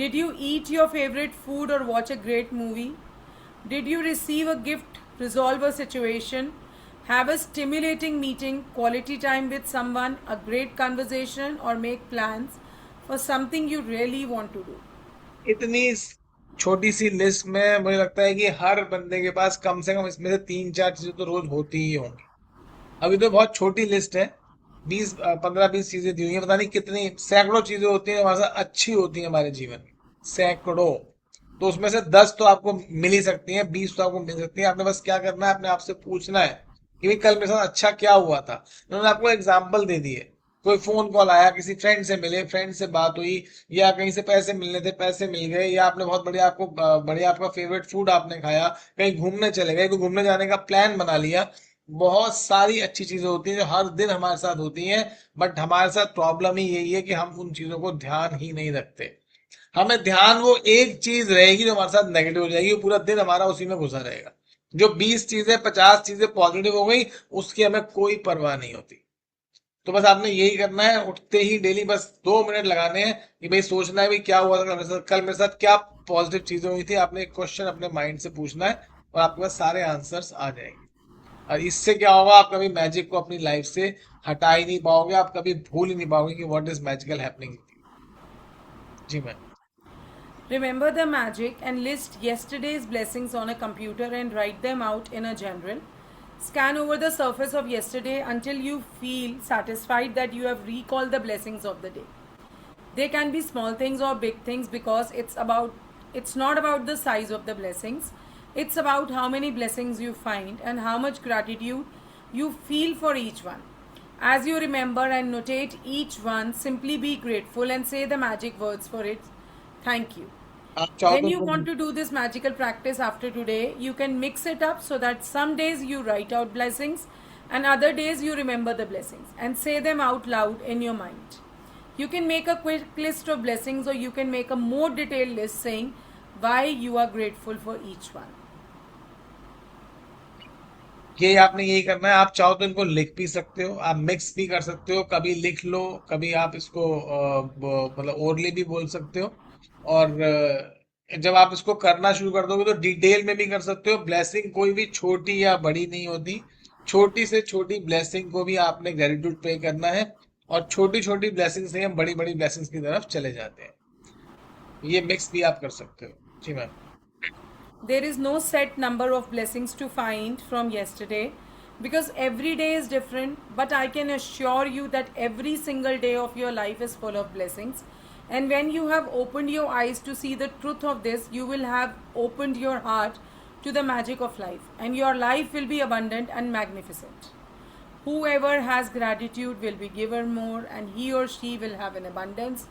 Did you eat your favorite food or watch a great movie? Did you receive a gift, resolve a situation, have a stimulating meeting, quality time with someone, a great conversation, or make plans for something you really want to do? इतनी छोटी सी लिस्ट में मुझे लगता है कि हर बंदे के पास कम से कम इसमें से तीन चार चीजें तो रोज होती ही होंगी। अभी तो बहुत छोटी लिस्ट है, 15-20 चीजें दी हुई है, पता नहीं कितनी सैकड़ों चीजें होती हैं जो हमारे साथ अच्छी होती हैं हमारे जीवन में, सैकड़ों। तो उसमें से 10 तो आपको मिल ही सकती हैं, 20 तो आपको मिल सकती हैं। आपने बस क्या करना है, अपने आप से पूछना है कि भाई कल मेरे साथ अच्छा क्या हुआ था। उन्होंने आपको एग्जाम्पल दे दिए, कोई फोन कॉल आया, किसी फ्रेंड से मिले, फ्रेंड से बात हुई, या कहीं से पैसे मिलने थे, पैसे मिल गए, या आपने बहुत बढ़िया, आपको बढ़िया आपका फेवरेट फूड आपने खाया, कहीं घूमने चले गए, कोई घूमने जाने का प्लान बना लिया। बहुत सारी अच्छी चीजें होती हैं जो हर दिन हमारे साथ होती हैं। बट हमारे साथ प्रॉब्लम ही यही है कि हम उन चीजों को ध्यान ही नहीं रखते। हमें ध्यान वो एक चीज रहेगी जो हमारे साथ नेगेटिव हो जाएगी, वो पूरा दिन हमारा उसी में घुसा रहेगा। जो 20 चीजें 50 चीजें पॉजिटिव हो गई, उसकी हमें कोई परवाह नहीं होती। तो बस आपने यही करना है, उठते ही डेली बस 2 मिनट लगाने हैं कि भाई सोचना है भाई क्या हुआ था कल मेरे साथ, कल मेरे साथ क्या पॉजिटिव चीजें हुई थी। आपने एक क्वेश्चन अपने माइंड से पूछना है और आपके पास सारे आंसर्स आ जाएंगे। और इससे क्या होगा, आप कभी मैजिक को अपनी लाइफ से हटा ही नहीं पाओगे, आप कभी भूल ही नहीं पाओगे कि व्हाट इज मैजिकल हैपनिंग। जी ma'am. Remember the magic and list yesterday's blessings on a computer and write them out in a journal. Scan over the surface of yesterday until you feel satisfied that you have recalled the blessings of the day. They can be small things or big things, because it's not about the size of the blessings. It's about how many blessings you find and how much gratitude you feel for each one. As you remember and notate each one, simply be grateful and say the magic words for it. Thank you. आप चाहो When you तो want to do this magical practice after today, you can mix it up so that some days you write out blessings and other days you remember the blessings and say them out loud in your mind. You can make a quick list of blessings, or you can make a more detailed list saying why you are grateful for each one. ये आपने यही करना है। आप चाहो तो इनको लिख भी सकते हो, आप मिक्स भी कर सकते हो, कभी लिख लो, कभी आप इसको मतलब ओरली भी बोल सकते हो। और जब आप इसको करना शुरू कर दोगे तो डिटेल में भी कर सकते हो। ब्लेसिंग कोई भी छोटी या बड़ी नहीं होती, छोटी से छोटी ब्लेसिंग को भी आपने ग्रेटिट्यूड पे करना है, और छोटी छोटी ब्लेसिंग से हम बड़ी बड़ी ब्लेसिंग्स की तरफ चले जाते हैं। ये मिक्स भी आप कर सकते हो। जी ma'am. There is no set number of blessings to find from yesterday, because every day is different, but I can assure you that every single day of your life is full of blessings. And when you have opened your eyes to see the truth of this, you will have opened your heart to the magic of life, and your life will be abundant and magnificent. Whoever has gratitude will be given more, and he or she will have an abundance.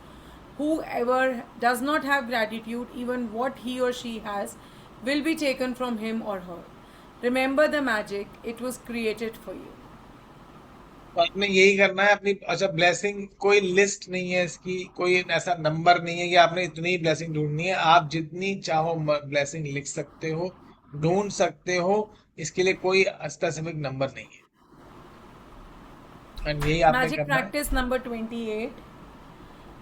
Whoever does not have gratitude, even what he or she has will be taken from him or her. Remember the magic, it was created for you. तो आपने यही करना है अपनी। अच्छा, ब्लेसिंग कोई लिस्ट नहीं है इसकी, कोई ऐसा नंबर नहीं है कि आपने इतनी ब्लेसिंग ढूंढनी है। आप जितनी चाहो ब्लेसिंग लिख सकते हो, ढूंढ सकते हो। इसके लिए कोई स्पेसिफिक नंबर नहीं है, एंड यही आपने Magic करना है। practice number 28.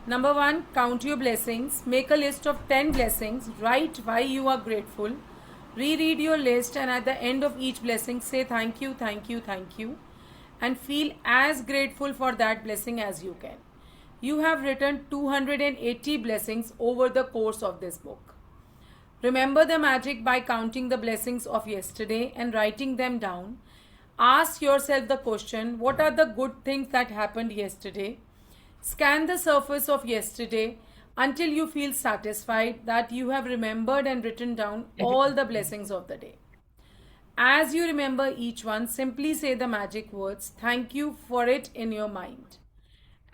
Number 1, count your blessings. Make a list of 10 blessings. Write why you are grateful. Reread your list, and at the end of each blessing, say thank you, thank you, thank you, and feel as grateful for that blessing as you can. You have written 280 blessings over the course of this book. Remember the magic by counting the blessings of yesterday and writing them down. Ask yourself the question, what are the good things that happened yesterday? Scan the surface of yesterday until you feel satisfied that you have remembered and written down all the blessings of the day. As you remember each one, simply say the magic words, thank you for it, in your mind.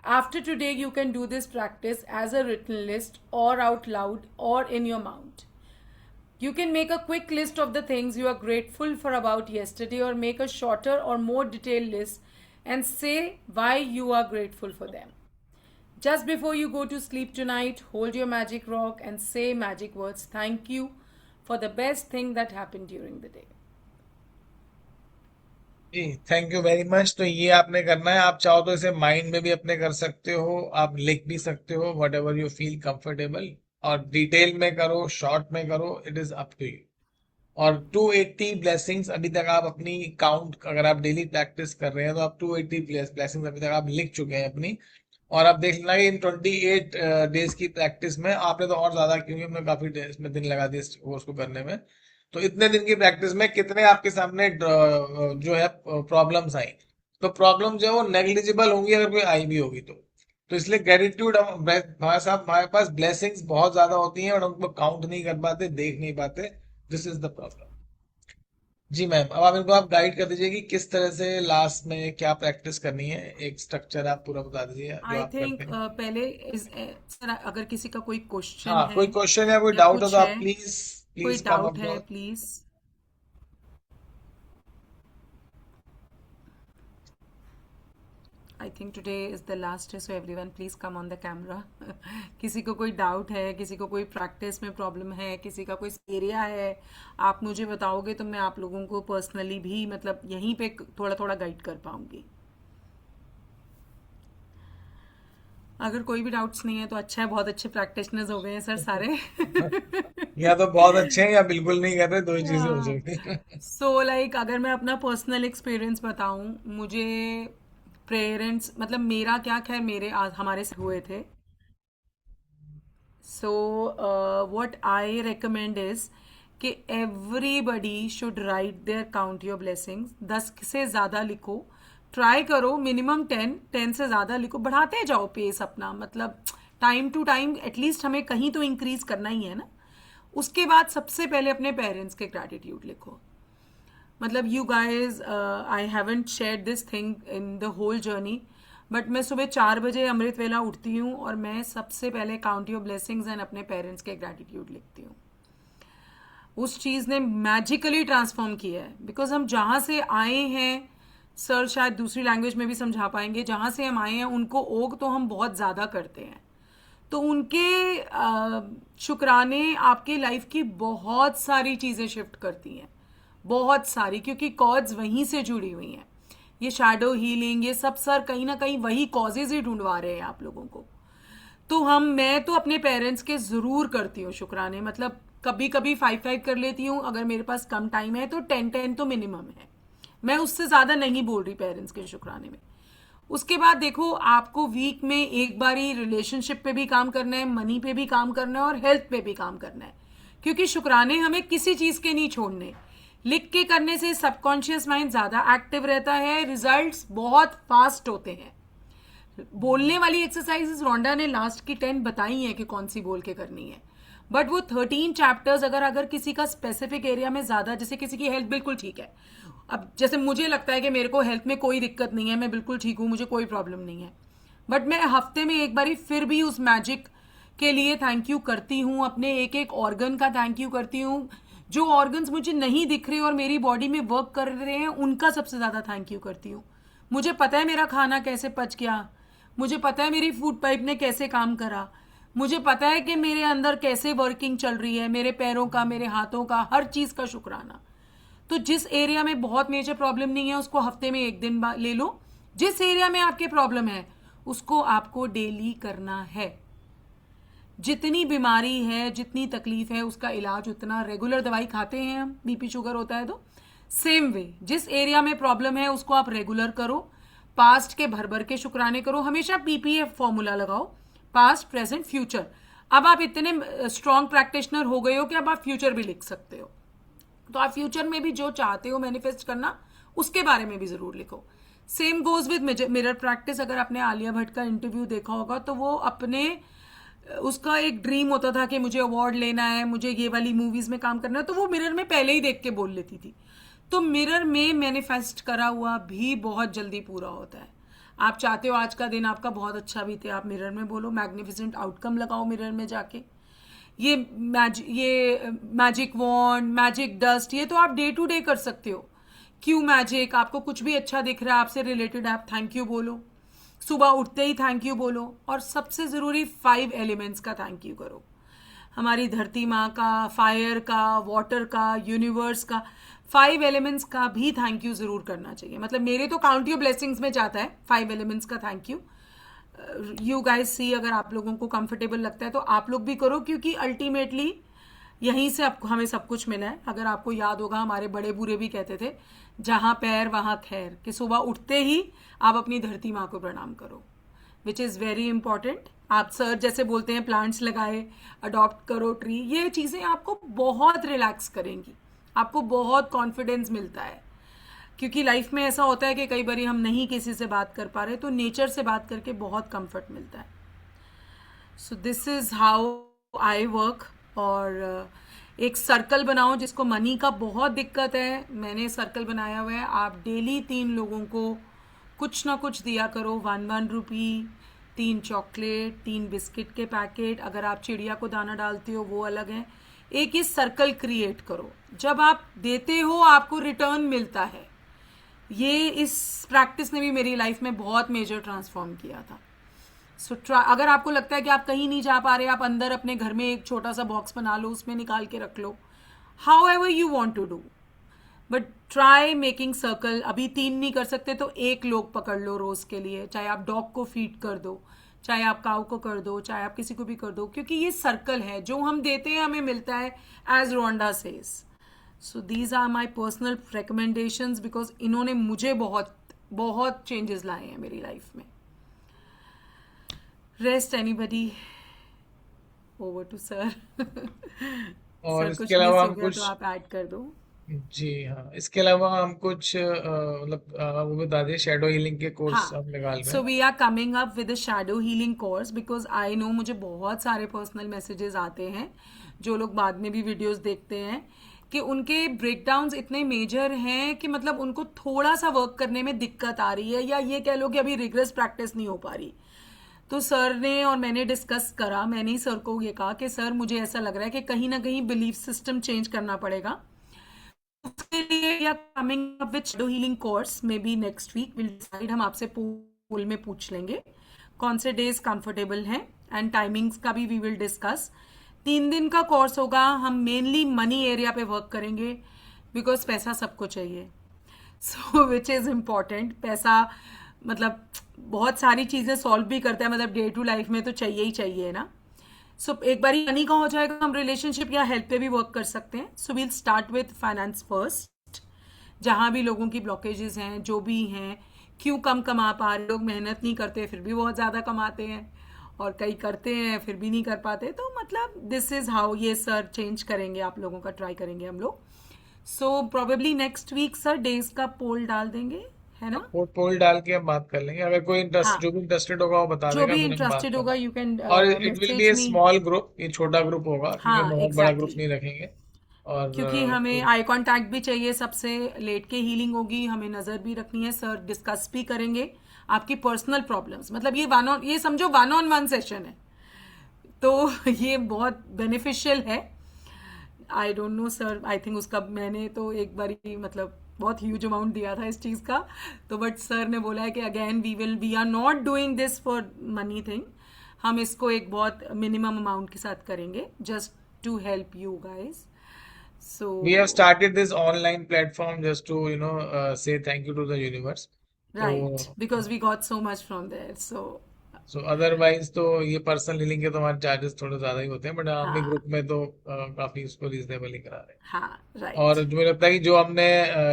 After today, you can do this practice as a written list or out loud or in your mind. You can make a quick list of the things you are grateful for about yesterday, or make a shorter or more detailed list and say why you are grateful for them. Just before you go to sleep tonight, hold your magic rock and say magic words, thank you for the best thing that happened during the day. जी, थैंक यू वेरी मच। तो ये आपने करना है। आप चाहो तो इसे माइंड में भी अपने कर सकते हो, आप लिख भी सकते हो, whatever you feel comfortable. और डिटेल में करो, शॉर्ट में करो, it is up to you. और 280 ब्लेसिंग्स अभी तक आप अपनी काउंट, अगर आप डेली प्रैक्टिस कर रहे हैं तो आप 280 ब्लेसिंग्स अभी तक आप लिख चुके हैं अपनी। और आप देख लेना कि इन 28 डेज की प्रैक्टिस में आपने तो और ज्यादा, क्योंकि हमने काफी इसमें दिन लगा दिए इस कोर्स को करने में। तो इतने दिन की प्रैक्टिस में कितने आपके सामने जो है प्रॉब्लम्स आई। तो प्रॉब्लम जो है वो नेग्लिजिबल होंगी, अगर कोई आई भी होगी तो इसलिए ग्रेटिट्यूड, हम हमारे साथ, हमारे पास ब्लेसिंग्स बहुत ज्यादा होती हैं और हम उनको काउंट नहीं कर पाते, देख नहीं पाते। This is the problem. जी मैम, अब आप इनको आप गाइड कर दीजिए कि किस तरह से लास्ट में क्या प्रैक्टिस करनी है। एक स्ट्रक्चर आप पूरा बता दीजिए जो आई आप करते थिंक हैं। पहले सर, अगर किसी का कोई क्वेश्चन हाँ, है कोई क्वेश्चन या कोई या डाउट हो कुछ तो है, आप प्लीज कोई प्लीज कम डाउट अप। है, please. I think today is the last day, so everyone please come on the camera. किसी को कोई डाउट है, किसी को कोई प्रैक्टिस में प्रॉब्लम है, किसी का कोई एरिया है, आप मुझे बताओगे तो मैं आप लोगों को पर्सनली भी मतलब यहीं पे थोड़ा थोड़ा गाइड कर पाऊंगी। अगर कोई भी डाउट्स नहीं है तो अच्छा है, बहुत अच्छे प्रैक्टिशनर्स हो गए हैं सर सारे। या तो बहुत अच्छे हैं या बिल्कुल नहीं कर रहे, दो ही चीजें हो सकती। सो लाइक अगर मैं अपना पर्सनल एक्सपीरियंस बताऊं, मुझे पेरेंट्स मतलब मेरा क्या, खैर मेरे हमारे से हुए थे। So what I recommend is कि everybody should write their count your blessings. 10 से ज़्यादा लिखो, ट्राई करो मिनिमम 10 से ज़्यादा लिखो, बढ़ाते जाओ पेस अपना, मतलब टाइम टू टाइम एटलीस्ट हमें कहीं तो इंक्रीज करना ही है ना। उसके बाद सबसे पहले अपने पेरेंट्स के ग्रैटिट्यूड लिखो। मतलब you guys, I haven't shared this thing in the whole journey, but मैं सुबह 4 बजे अमृत वेला उठती हूँ और मैं सबसे पहले काउंट योर ब्लेसिंग्स एंड अपने पेरेंट्स के ग्रैटिट्यूड लिखती हूँ। उस चीज़ ने मैजिकली ट्रांसफॉर्म किया है, बिकॉज हम जहाँ से आए हैं, सर शायद दूसरी लैंग्वेज में भी समझा पाएंगे, जहाँ से हम आए हैं उनको ओग तो हम बहुत ज़्यादा करते हैं। तो उनके शुक्राने आपके लाइफ की बहुत सारी चीज़ें शिफ्ट करती हैं, बहुत सारी, क्योंकि कॉज वहीं से जुड़ी हुई हैं। ये शैडो हीलिंग, ये सब सर कहीं ना कहीं वही कॉजेज ही ढूंढवा रहे हैं आप लोगों को। तो मैं तो अपने पेरेंट्स के ज़रूर करती हूँ शुक्राने, मतलब कभी कभी 5 कर लेती हूँ, अगर मेरे पास कम टाइम है तो 10 तो मिनिमम है। मैं उससे ज़्यादा नहीं बोल रही पेरेंट्स के शुक्राने में। उसके बाद देखो, आपको वीक में एक बारी रिलेशनशिप पे भी काम करना है, मनी पे भी काम करना है और हेल्थ पे भी काम करना है, क्योंकि शुक्राने हमें किसी चीज़ के नहीं छोड़ने। लिख के करने से सबकॉन्शियस माइंड ज़्यादा एक्टिव रहता है, रिजल्ट्स बहुत फास्ट होते हैं। बोलने वाली एक्सरसाइजेस रोंडा ने लास्ट की 10 बताई हैं कि कौन सी बोल के करनी है, बट वो 13 चैप्टर्स अगर अगर किसी का स्पेसिफिक एरिया में ज्यादा, जैसे किसी की हेल्थ बिल्कुल ठीक है, अब जैसे मुझे लगता है कि मेरे को हेल्थ में कोई दिक्कत नहीं है, मैं बिल्कुल ठीक हूँ, मुझे कोई प्रॉब्लम नहीं है, बट मैं हफ्ते में एक बारी फिर भी उस मैजिक के लिए थैंक यू करती हूँ, अपने एक एक ऑर्गन का थैंक यू करती हूँ। जो ऑर्गन्स मुझे नहीं दिख रहे और मेरी बॉडी में वर्क कर रहे हैं उनका सबसे ज्यादा थैंक यू करती हूँ। मुझे पता है मेरा खाना कैसे पच गया, मुझे पता है मेरी फूड पाइप ने कैसे काम करा, मुझे पता है कि मेरे अंदर कैसे वर्किंग चल रही है, मेरे पैरों का, मेरे हाथों का, हर चीज का शुक्राना। तो जिस एरिया में बहुत मेजर प्रॉब्लम नहीं है उसको हफ्ते में एक दिन ले लो, जिस एरिया में आपके प्रॉब्लम है उसको आपको डेली करना है। जितनी बीमारी है, जितनी तकलीफ है, उसका इलाज उतना, रेगुलर दवाई खाते हैं हम, बीपी शुगर होता है तो सेम वे जिस एरिया में प्रॉब्लम है उसको आप रेगुलर करो, पास्ट के भर भर के शुक्राने करो, हमेशा पीपीएफ फॉर्मूला लगाओ, पास्ट प्रेजेंट फ्यूचर। अब आप इतने स्ट्रॉन्ग प्रैक्टिशनर हो गए हो कि अब आप फ्यूचर भी लिख सकते हो, तो आप फ्यूचर में भी जो चाहते हो मैनिफेस्ट करना उसके बारे में भी जरूर लिखो। Same goes with mirror practice. अगर आपने आलिया भट्ट का इंटरव्यू देखा होगा तो वो अपने, उसका एक ड्रीम होता था कि मुझे अवार्ड लेना है, मुझे ये वाली मूवीज में काम करना है, तो वो मिरर में पहले ही देख के बोल लेती थी। तो मिरर में मैनिफेस्ट करा हुआ भी बहुत जल्दी पूरा होता है। आप चाहते हो आज का दिन आपका बहुत अच्छा बीते, आप मिरर में बोलो, मैग्निफिसेंट आउटकम लगाओ मिरर में जाके। ये मैजिक वॉन्ड, मैजिक डस्ट, ये तो आप डे टू डे कर सकते हो। क्यों मैजिक, आपको कुछ भी अच्छा दिख रहा है आपसे रिलेटेड, आप थैंक यू बोलो, सुबह उठते ही थैंक यू बोलो। और सबसे जरूरी 5 एलिमेंट्स का थैंक यू करो, हमारी धरती माँ का, फायर का, वाटर का, यूनिवर्स का, 5 एलिमेंट्स का भी थैंक यू जरूर करना चाहिए। मतलब मेरे तो काउंट योर ब्लेसिंग्स में जाता है 5 एलिमेंट्स का थैंक यू। यू गाइस सी, अगर आप लोगों को कंफर्टेबल लगता है तो आप लोग भी करो, क्योंकि अल्टीमेटली यहीं से आपको, हमें सब कुछ मिला है। अगर आपको याद होगा हमारे बड़े बूढ़े भी कहते थे, जहां पैर वहां खैर, कि सुबह उठते ही आप अपनी धरती माँ को प्रणाम करो, विच इज़ वेरी इंपॉर्टेंट। आप सर जैसे बोलते हैं प्लांट्स लगाए, अडॉप्ट करो ट्री, ये चीज़ें आपको बहुत रिलैक्स करेंगी, आपको बहुत कॉन्फिडेंस मिलता है। क्योंकि लाइफ में ऐसा होता है कि कई बार हम नहीं किसी से बात कर पा रहे, तो नेचर से बात करके बहुत कंफर्ट मिलता है। So this is how I work. और एक सर्कल बनाओ, जिसको मनी का बहुत दिक्कत है, मैंने सर्कल बनाया हुआ है। आप डेली 3 लोगों को कुछ ना कुछ दिया करो, 1 रुपी, 3 चॉकलेट, 3 बिस्किट के पैकेट, अगर आप चिड़िया को दाना डालते हो वो अलग है। एक ही सर्कल क्रिएट करो, जब आप देते हो आपको रिटर्न मिलता है। ये इस प्रैक्टिस ने भी मेरी लाइफ में बहुत मेजर ट्रांसफॉर्म किया था। सो अगर आपको लगता है कि आप कहीं नहीं जा पा रहे, आप अंदर अपने घर में एक छोटा सा बॉक्स बना लो, उसमें निकाल के रख लो, however you want to do, but try making circle. अभी 3 नहीं कर सकते तो 1 लोग पकड़ लो रोज के लिए, चाहे आप डॉग को फीड कर दो, चाहे आप काऊ को कर दो, चाहे आप किसी को भी कर दो, क्योंकि ये सर्कल है, जो हम देते हैं हमें मिलता है, as Rhonda says. So these are my personal recommendations, because इन्होंने मुझे बहुत बहुत चेंजेस लाए हैं मेरी लाइफ में। Rest anybody, over to sir. और सर इसके कुछ मिस अलावा हो हम गया तो कुछ, आप ऐड कर दो। जी हाँ, इसके अलावा हम कुछ मतलब वो बता दिए, शेडो हीलिंग के कोर्स हाँ, हम निकाल रहे सो हैं। We are coming up with shadow healing course, because I know मुझे बहुत सारे पर्सनल मैसेजेस आते हैं, जो लोग बाद में भी वीडियोस देखते हैं, कि उनके ब्रेकडाउन्स इतने मेजर हैं कि मतलब उनको थोड़ा सा वर्क करने में दिक्कत आ रही है, या ये कह लो कि अभी रिग्रेस प्रैक्टिस नहीं हो पा रही। तो सर ने और मैंने डिस्कस करा, मैंने ही सर को ये कहा कि सर मुझे ऐसा लग रहा है कि कहीं ना कहीं बिलीफ सिस्टम चेंज करना पड़ेगा। उसके लिए या coming up with shadow healing course, maybe next week will decide, हम आपसे पूल में पूछ लेंगे कौन से डेज कंफर्टेबल हैं, एंड टाइमिंग्स का भी वी विल डिस्कस। 3 दिन का कोर्स होगा, हम मेनली मनी एरिया पे वर्क करेंगे, बिकॉज पैसा सबको चाहिए, सो विच इज इम्पॉर्टेंट। पैसा मतलब बहुत सारी चीजें सॉल्व भी करता है, मतलब डे टू लाइफ में तो चाहिए ही चाहिए ना। सो एक बार मनी का हो जाएगा, हम रिलेशनशिप या हेल्थ पे भी वर्क कर सकते हैं। So we'll start with finance first, जहां भी लोगों की ब्लॉकेजेस हैं, जो भी हैं, क्यों कम कमा पा रहे, लोग मेहनत नहीं करते फिर भी बहुत ज्यादा कमाते हैं, और कई करते हैं फिर भी नहीं कर पाते। तो मतलब दिस इज हाउ ये सर चेंज करेंगे, आप लोगों का ट्राई करेंगे हम लोग। So probably next week sir days का पोल डाल देंगे, है ना? पोल डाल के हम बात कर लेंगे, अगर कोई इंटरेस्ट, हाँ, जो भी इंटरेस्टेड होगा वो बता जो देगा, भी फिर हम बात इंटरेस्टेड कर होगा लेंगे। यू कैन और it will be message A me. Small group, ये छोटा ग्रुप होगा क्योंकि हाँ, बहुत बड़ा ग्रुप एग्जैक्टली। नहीं रखेंगे। और क्योंकि हमें तो आई कांटेक्ट भी चाहिए सबसे, लेट के हीलिंग होगी, हमें नज़र भी रखनी है, सर डिस्कस भी करेंगे आपकी पर्सनल प्रॉब्लम्स, मतलब ये वन ऑन, ये समझो वन ऑन वन सेशन है, तो ये बहुत बेनिफिशियल है। I don't know sir, I think उसका मैंने तो एक बार ही मतलब बहुत ह्यूज अमाउंट दिया था इस चीज़ का, तो बट सर ने बोला है कि again we are not doing this for money thing, हम इसको एक बहुत मिनिमम अमाउंट के साथ करेंगे just to help you guys. So we have started this online platform just to say thank you to the universe. तो right, because we got so much from there, so otherwise तो ये पर्सनल हीलिंग के तो हमारे चार्जेस थोड़े ज्यादा ही होते हैं, बट अपने हाँ, ग्रुप में तो काफी इसको रीजनेबल ही करा रहे हैं। हाँ, और राइट। जो मुझे लगता है कि जो हमने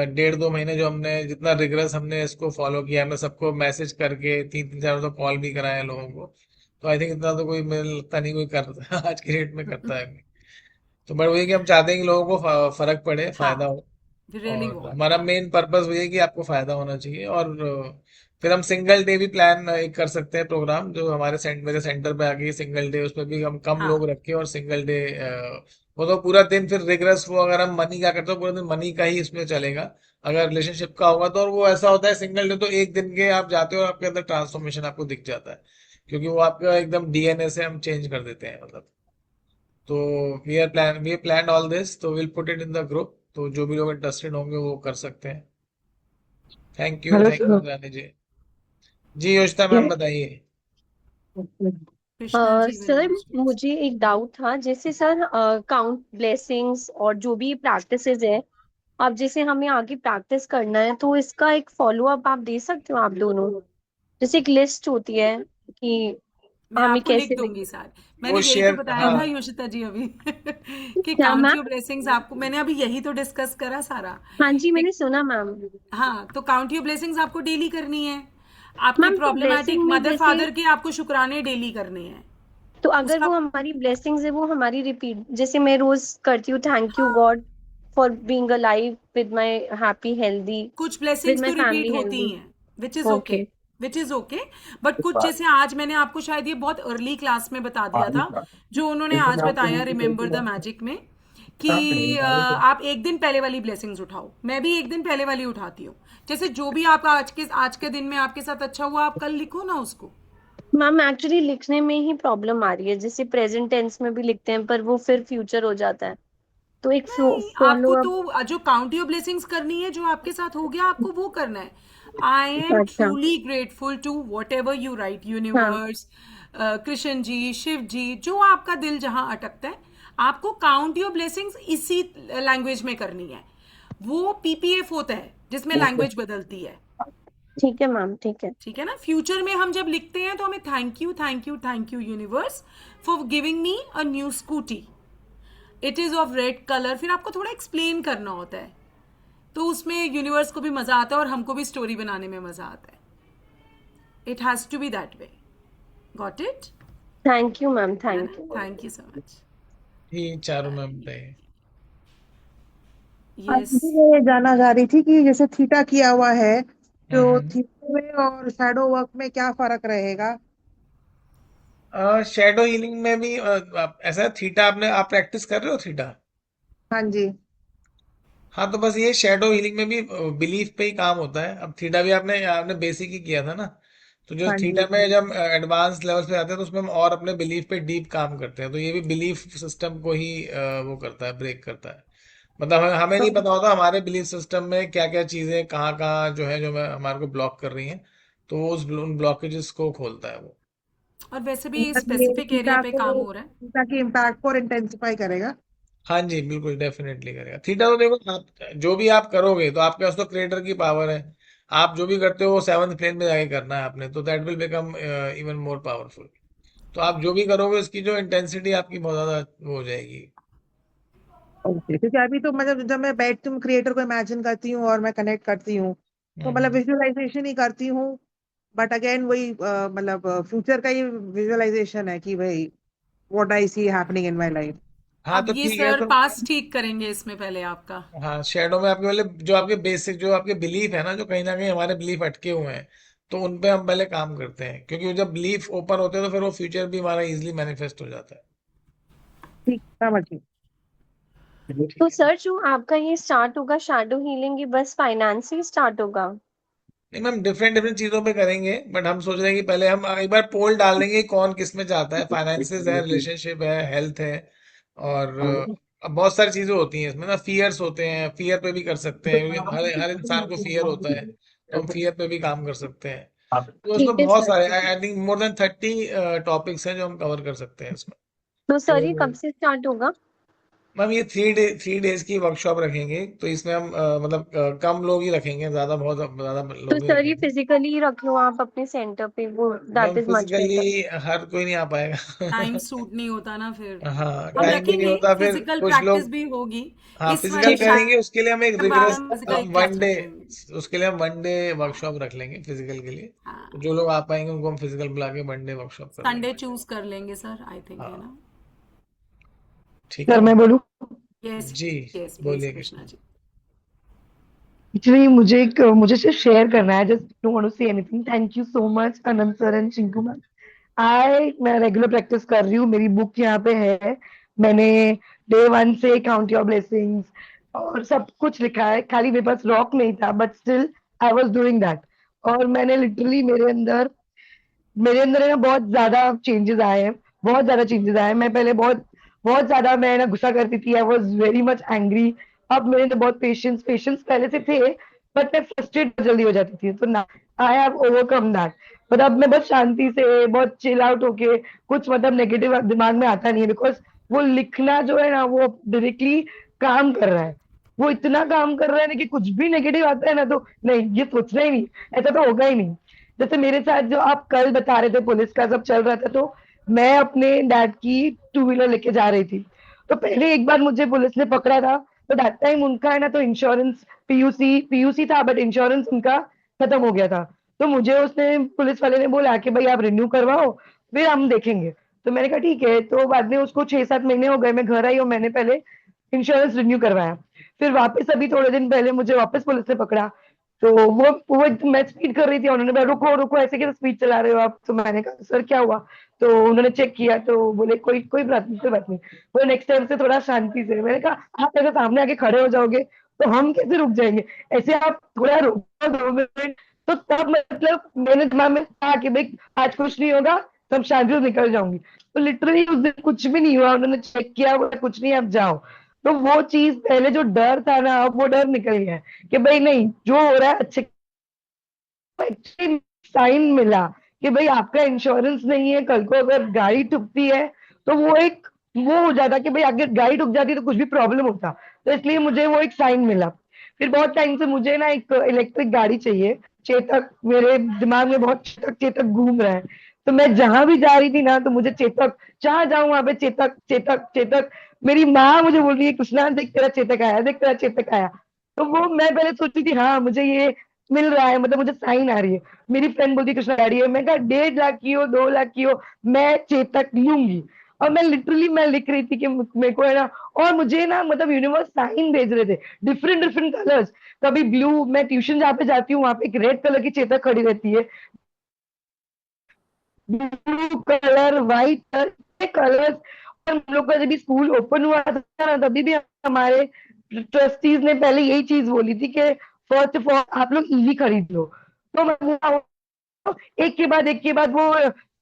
1.5-2 महीने जो हमने जितना रिग्रेस हमने इसको फॉलो किया, हमने सबको मैसेज करके 3-3 4 तो कॉल भी कराया लोगों को, तो आई थिंक इतना तो कोई, मुझे लगता नहीं कोई करता आज की डेट में करता है। तो बट वही कि हम चाहते हैं कि लोगों को फर्क पड़े, फायदा हाँ, हो। वी रियली और वांट, हमारा हाँ। मेन पर्पस वही है कि आपको फायदा होना चाहिए। और फिर हम सिंगल डे भी प्लान एक कर सकते हैं प्रोग्राम, जो हमारे मेरे सेंटर पे आके सिंगल डे, उसमें भी हम कम हाँ, लोग रखें और सिंगल डे, वो तो पूरा दिन फिर रिग्रेस, वो अगर हम मनी का करते हो पूरा दिन मनी का ही इसमें चलेगा। अगर रिलेशनशिप का होगा तो, और वो ऐसा होता है सिंगल डे तो एक दिन के आप जाते हो और आपके अंदर ट्रांसफॉर्मेशन आपको दिख जाता है, क्योंकि वो आपका एकदम डीएनए से हम चेंज कर देते हैं मतलब। तो वी प्लान ऑल दिस, तो will put it in the group, तो जो भी लोग इंटरेस्टेड होंगे वो कर सकते हैं। Hello thank you sir. Rani ji. जी योशिता मैम बताइए। Krishna ji will sir answer. मुझे एक डाउट था, जैसे सर काउंट ब्लेसिंग्स और जो भी प्रैक्टिसेस है, अब जैसे हमें आगे प्रैक्टिस करना है तो इसका एक फॉलो अप आप दे सकते हो आप दोनों, जैसे एक लिस्ट होती है कि मैं हमें आपको लिख कैसे दूंगी सार, मैंने वो यही तो शेयर, बताया हाँ। था योशिता जी अभी कि क्या काउंट मैम? योर ब्लेसिंग्स, आपको मैंने अभी यही तो डिस्कस करा सारा हाँ जी, कि मैंने सुना मैम। हाँ, तो काउंट योर ब्लेसिंग्स आपको डेली करनी है, आपके मैम तो प्रॉब्लमेटिक ब्लेसिंग में मदर जैसे, फादर के आपको शुक्राने डेली करने हैं तो अगर उसका। वो हमारी ब्लेसिंग्स है वो हमारी रिपीट, जैसे मैं रोज करती हूँ thank you God for being alive with my happy healthy, कुछ विद ब्लेसिंग्स माय तो रिपीट फैमिली होती हेल्दी। हैं, which is okay, okay. Which is okay, but कुछ जैसे आज मैंने आपको शायद ये बहुत अर्ली क्लास में बता दिया था, जो उन्होंने आज बताया रिमेंबर द मैजिक में, कि आप एक दिन पहले वाली ब्लेसिंग्स उठाओ, मैं भी एक दिन पहले वाली उठाती हूँ, जैसे जो भी आपका आज के दिन में आपके साथ अच्छा हुआ आप कल लिखो ना उसको। मैम एक्चुअली लिखने में ही प्रॉब्लम आ रही है, जैसे प्रेजेंट टेंस में भी लिखते हैं पर वो फिर फ्यूचर हो जाता है, तो एक नहीं, फॉलो आपको अप। तो जो काउंट योर ब्लेसिंग्स करनी है, जो आपके साथ हो गया आपको वो करना है। आई एम अच्छा। Truly grateful to whatever you right, हाँ। यूनिवर्स, कृष्ण जी, शिव जी, जो आपका दिल जहां अटकता है, आपको काउंट योर ब्लेसिंग्स इसी लैंग्वेज में करनी है। वो पीपीएफ होता है जिसमें लैंग्वेज बदलती है। ठीक है मैम, ठीक है। ठीक है ना? फ्यूचर में हम जब लिखते हैं तो हमें thank you, thank you, thank you universe for giving me a new scooty, it is of red colour, फिर आपको थोड़ा एक्सप्लेन करना होता है, तो उसमें यूनिवर्स को भी मजा आता है और हमको भी स्टोरी बनाने में मजा आता है। It has to be that way. Got it? Thank you ma'am, है ना? Thank you. Thank you so much. ये चारों मैम बताइए। आज यस। मुझे ये जानना चाह रही थी कि जैसे थीटा किया हुआ है, तो हम्म। थीटा में और शैडो वर्क में क्या फर्क रहेगा? शेडो हीलिंग में भी ऐसा थीटा आपने, आप प्रैक्टिस कर रहे हो थीटा? हाँ जी। हाँ, तो बस ये शेडो हीलिंग में भी बिलीफ पे ही काम होता है। अब थीटा भी आपने आपने बेसिक ही किया था ना, तो जो हाँ जी। थीटा में जब एडवांस लेवल पे आते हैं तो उसमें हम और अपने बिलीफ पे डीप काम करते हैं, तो ये भी बिलीफ सिस्टम को ही वो करता है, ब्रेक करता है। मतलब हमें तो नहीं पता होता हमारे बिलीफ सिस्टम में क्या क्या चीजें कहाँ कहाँ जो है, जो मैं हमारे को ब्लॉक कर रही हैं, तो वो उन ब्लॉकेजेस को खोलता है वो। और वैसे भी मतलब ये स्पेसिफिक एरिया थीटा पे काम को, हो रहा है। थीटा की इम्पैक्ट को इंटेंसिफाई करेगा। हाँ जी, बिल्कुल डेफिनेटली करेगा। थीटा तो देखो, आप जो भी आप करोगे तो आपके पास तो क्रिएटर की पावर है। आप जो भी करते हो वो सेवंथ प्लेन में जाके करना है आपने, तो that will become even more powerful. तो आप जो भी करोगे उसकी जो इंटेंसिटी आपकी बहुत ज्यादा वो हो जाएगी। ओके, क्योंकि अभी तो मतलब जब मैं बैठती हूँ क्रिएटर को इमेजिन करती हूँ और मैं कनेक्ट करती हूँ, तो मतलब हम्म। विजुअलाइजेशन ही करती हूँ। बट अगेन वही मतलब फ्यूचर का ही विजुअलाइजेशन है कि भाई what I C happening in my life. हाँ अब तो ये ठीक है सर तो। पास ठीक करेंगे इसमें पहले आपका। हाँ शेडो में आपके मतलब जो आपके बेसिक जो आपके बिलीफ है ना, जो कहीं ना कहीं हमारे बिलीफ अटके हुए हैं, तो उन पे हम पहले काम करते हैं, क्योंकि जब बिलीफ ओपन होते हैं तो फिर वो फ्यूचर भी हमारा इजीली मैनिफेस्ट हो जाता है। ठीक, समझ गई। तो ठीक है। सर जो आपका ये स्टार्ट होगा शैडो हीलिंग, ये बस फाइनेंस से ही स्टार्ट होगा? नहीं मैम, डिफरेंट डिफरेंट चीजों पे करेंगे, बट हम सोच रहे हैं कि पहले हम एक बार पोल डाल देंगे कि कौन किस में चाहता है। फाइनेंसेस है, रिलेशनशिप है, हेल्थ है, और अब बहुत सारी चीजें होती हैं इसमें ना। फियर्स होते हैं, फियर पे भी कर सकते हैं, क्योंकि हर हर इंसान को फियर होता है, तो हम फियर पे भी काम कर सकते हैं। तो उसमें ठीक है बहुत सर। सारे, I think more than 30 topics हैं जो हम कवर कर सकते हैं इसमें। तो सर ये तो कब से स्टार्ट होगा? मैम ये 3 डेज की वर्कशॉप रखेंगे, तो इसमें हम मतलब कम लोग ही रखेंगे, ज्यादा बहुत ज्यादा तो लोग नहीं सर ये रखेंगे। फिजिकली रख लो आप अपने सेंटर पे, वो that ma'am is much physically better. हर कोई नहीं आ पाएगा। टाइम सूट नहीं होता ना फिर। हाँ हम टाइम भी नहीं रखेंगे, होता, फिर फिजिकल कुछ प्रैक्टिस लोग। भी होगी। हाँ इस फिजिकल वाली करेंगे, उसके लिए हम एक के बाद रिगरस, हम फिजिकल हम वन क्लास डे, रखेंगे। उसके लिए हम 1 डे वर्कशॉप रख लेंगे फिजिकल के लिए। तो हाँ, जो लोग आ पाएंगे उनको हम फिजिकल बुला के 1 डे वर्कशॉप कर संडे लेंगे। चूज कर लेंगे सर, आई थिंक, है हाँ ना? ठीक है सर मैम। मैं बोलूँ? यस। जी यस प्लीज बोलिए कृष्णा कृष्णा। जी। एक्चुअली मुझे सिर्फ शेयर करना है, just don't want to say anything. Thank you so much Anant sir and Chinku ma'am. मैं रेगुलर प्रैक्टिस कर रही हूँ, मेरी बुक यहाँ पे है। मैंने डे 1 से काउंट योर ब्लेसिंग्स और सब कुछ लिखा है, खाली मेरे पास रॉक नहीं था, but still I was doing that. और मैंने लिटरली मेरे अंदर है ना बहुत ज्यादा चेंजेस आए हैं। बहुत ज्यादा चेंजेस आए हैं। मैं पहले बहुत बहुत ज्यादा मैं ना गुस्सा करती थी, I was very much angry. अब मेरे अंदर बहुत पेशेंस पेशेंस पहले से थे, बट मैं फ्रस्ट्रेट जल्दी हो जाती थी, तो ना आई हैव ओवरकम दैट। पर अब मैं बस शांति से बहुत चिल आउट होके, कुछ मतलब नेगेटिव दिमाग में आता नहीं है, बिकॉज वो लिखना जो है ना वो डायरेक्टली काम कर रहा है। वो इतना काम कर रहा है ना कि कुछ भी नेगेटिव आता है ना तो नहीं, ये सोचना ही नहीं, ऐसा तो होगा ही नहीं। जैसे मेरे साथ जो आप कल बता रहे थे, पुलिस का सब चल रहा था, तो मैं अपने डैड की 2 व्हीलर लेके जा रही थी। तो पहले एक बार मुझे पुलिस ने पकड़ा था, तो दैट टाइम उनका है ना तो इंश्योरेंस, पीयूसी पीयूसी था, बट इंश्योरेंस उनका खत्म हो गया था। तो मुझे उसने पुलिस वाले ने बोला कि भाई आप रिन्यू करवाओ, फिर हम देखेंगे। तो मैंने कहा ठीक है। तो बाद में उसको 6-7 महीने हो गए, मैं घर आई और मैंने पहले इंश्योरेंस रिन्यू करवाया। फिर वापस अभी थोड़े दिन पहले मुझे वापस पुलिस ने पकड़ा। तो मैं स्पीड कर रही थी, उन्होंने बोला रुको रुको, ऐसे कैसे स्पीड चला रहे हो आप? तो मैंने कहा सर क्या हुआ? तो उन्होंने चेक किया, तो बोले कोई कोई बात नहीं, कोई बात नहीं। बोले नेक्स्ट टाइम से थोड़ा शांति से। मैंने कहा आप अगर सामने आके खड़े हो जाओगे तो हम कैसे रुक जाएंगे? ऐसे आप थोड़ा रुको 2 मिनट। तो तब मतलब मैंने दिमाग में कहा कि भाई आज कुछ नहीं होगा, तो हम शांति से निकल जाऊंगी। तो लिटरली उस दिन कुछ भी नहीं हुआ, उन्होंने चेक किया, बोला कुछ नहीं, आप जाओ। तो वो चीज, पहले जो डर था ना, अब वो डर निकल गया है कि भाई नहीं, जो हो रहा है अच्छे। साइन मिला कि भाई आपका इंश्योरेंस नहीं है, कल को अगर गाड़ी ठुकती है तो वो हो जाता कि भाई अगर गाड़ी ठुक जाती तो कुछ भी प्रॉब्लम होता। तो इसलिए मुझे वो एक साइन मिला। फिर बहुत टाइम से मुझे ना एक इलेक्ट्रिक गाड़ी चाहिए। चेतक, मेरे दिमाग में बहुत चेतक चेतक घूम रहा है। तो मैं जहां भी जा रही थी ना तो मुझे चेतक, जहां जाऊं वहां पे चेतक चेतक चेतक। मेरी माँ मुझे बोल रही है कृष्णा देख तेरा चेतक आया, देख तेरा चेतक आया। तो वो मैं पहले सोचती थी हाँ मुझे ये मिल रहा है, मतलब मुझे साइन आ रही है। मेरी फ्रेंड बोलती है कृष्णा गाड़ी है, मैं कहा 1.5 लाख की हो 2 लाख की हो, मैं चेतक लूंगी। और मैं लिटरली मैं लिख रही थी कि मेरे को है ना, और मुझे ना मतलब यूनिवर्स साइन भेज रहे थे, डिफरेंट डिफरेंट कलर्स। कभी ब्लू, मैं ट्यूशन जहाँ पे जाती हूँ वहां पे एक रेड कलर की चेतक खड़ी रहती है, blue colour, white colour, colours. और हम लोग का जब भी स्कूल ओपन हुआ था ना, तभी भी हमारे ट्रस्टीज ने पहले यही चीज बोली थी कि फर्स्ट ऑफ ऑल आप लोग ईवी खरीद लो। तो मैं एक के बाद वो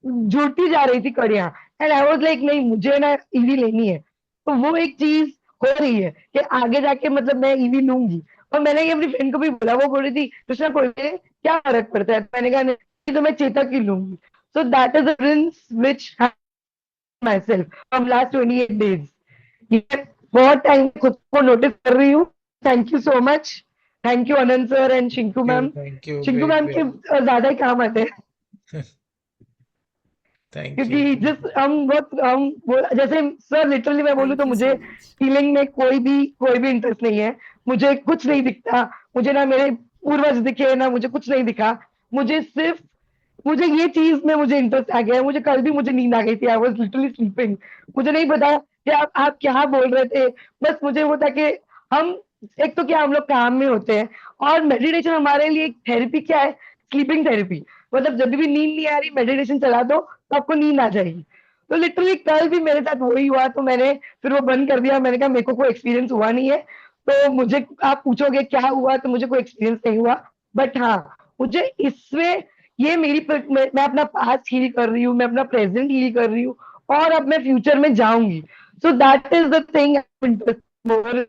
जुड़ती जा रही थी कड़ियां। एंड आई वाज लाइक नहीं, मुझे ना ईवी लेनी है। तो वो एक चीज हो रही है कि आगे जाके मतलब मैं ईवी लूंगी। और मैंने ये अपनी फ्रेंड को भी बोला, वो बोल रही थी कृष्णा कोई नहीं, क्या फर्क पड़ता है? तो मैंने कहा नहीं, तो मैं चेतक की लूंगी। So that is the difference which my self from last 28 days. ये बहुत टाइम खुद को नोटिस कर रही हूँ। Thank you so much. Thank you Anant sir and Shinku ma'am. Thank you, Shinku great ma'am के ग्रेट। ज्यादा ही काम आते हैं, थैंक यू। क्योंकि जिस जैसे सर लिटरली मैं बोलूँ तो थैंक यू मुझे सो मच। फीलिंग में कोई भी इंटरेस्ट नहीं है। मुझे कुछ नहीं दिखता, मुझे ना मेरे पूर्वज दिखे ना मुझे कुछ नहीं दिखा। मुझे सिर्फ मुझे ये चीज में मुझे इंटरेस्ट आ गया है। मुझे कल भी मुझे नींद आ गई थी, आई वाज लिटरली स्लीपिंग। मुझे नहीं पता कि आप क्या बोल रहे थे। बस मुझे वो था कि हम, एक तो क्या हम लोग काम में होते हैं, और मेडिटेशन हमारे लिए एक थेरेपी क्या है, स्लीपिंग थेरेपी। मतलब जब भी नींद नहीं आ रही, मेडिटेशन चला दो तो आपको नींद आ जाएगी। तो लिटरली कल भी मेरे साथ वही हुआ, तो मैंने फिर वो बंद कर दिया। मैंने कहा मेरे को कोई एक्सपीरियंस हुआ नहीं है, तो मुझे आप पूछोगे क्या हुआ, तो मुझे कोई एक्सपीरियंस नहीं हुआ। बट हाँ, मुझे इसमें ये मैं अपना पास्ट हील कर रही हूँ, मैं अपना प्रेजेंट हील कर रही हूँ, और अब मैं फ्यूचर में जाऊंगी। So that is the thing more.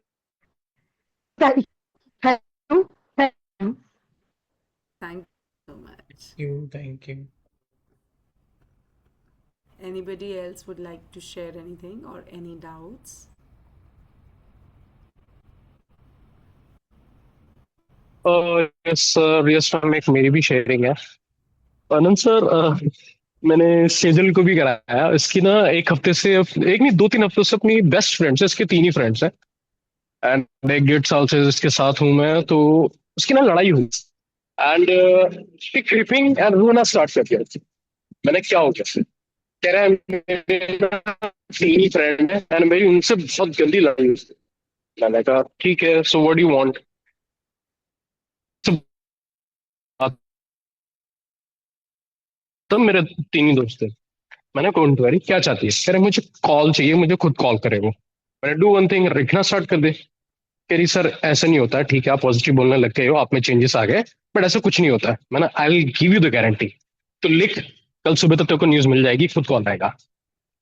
Thank you, thank you. Thank you so much. You, thank you. Anybody else would like to share anything or any doubts? Yes sir, yes ma'am, एक मेरी भी शेयरिंग है। आनंद सर, मैंने सेजल को भी कराया। इसकी ना एक हफ्ते से, एक नहीं 2-3 हफ्तों से अपनी बेस्ट फ्रेंड्स है, इसके 3 ही फ्रेंड्स हैं। एंड 1-1.5 साल से इसके साथ हूँ मैं, तो उसकी ना लड़ाई हुई। एंड क्रिपिंग एंड रोना स्टार्ट कर दिया। मैंने क्या हो गया? कह रहा है मेरे ना 3 ही फ्रेंड है एंड मेरी उनसे बहुत गंदी लड़ाई हुई। मैंने कहा ठीक है, so what do you want? तब मेरे 3 ही दोस्त थे। मैंने कहा तुम्हारी क्या चाहती है? कह रहे मुझे कॉल चाहिए, मुझे खुद कॉल करे वो। मैंने डू वन थिंग, लिखना स्टार्ट कर दे। कह रही सर ऐसा नहीं होता है, ठीक है आप पॉजिटिव बोलने लग गए हो, आप में चेंजेस आ गए, बट ऐसा कुछ नहीं होता है। मैंने I will give you the guarantee. तो लिख, कल सुबह तक तेरे को न्यूज मिल जाएगी, खुद कॉल आएगा।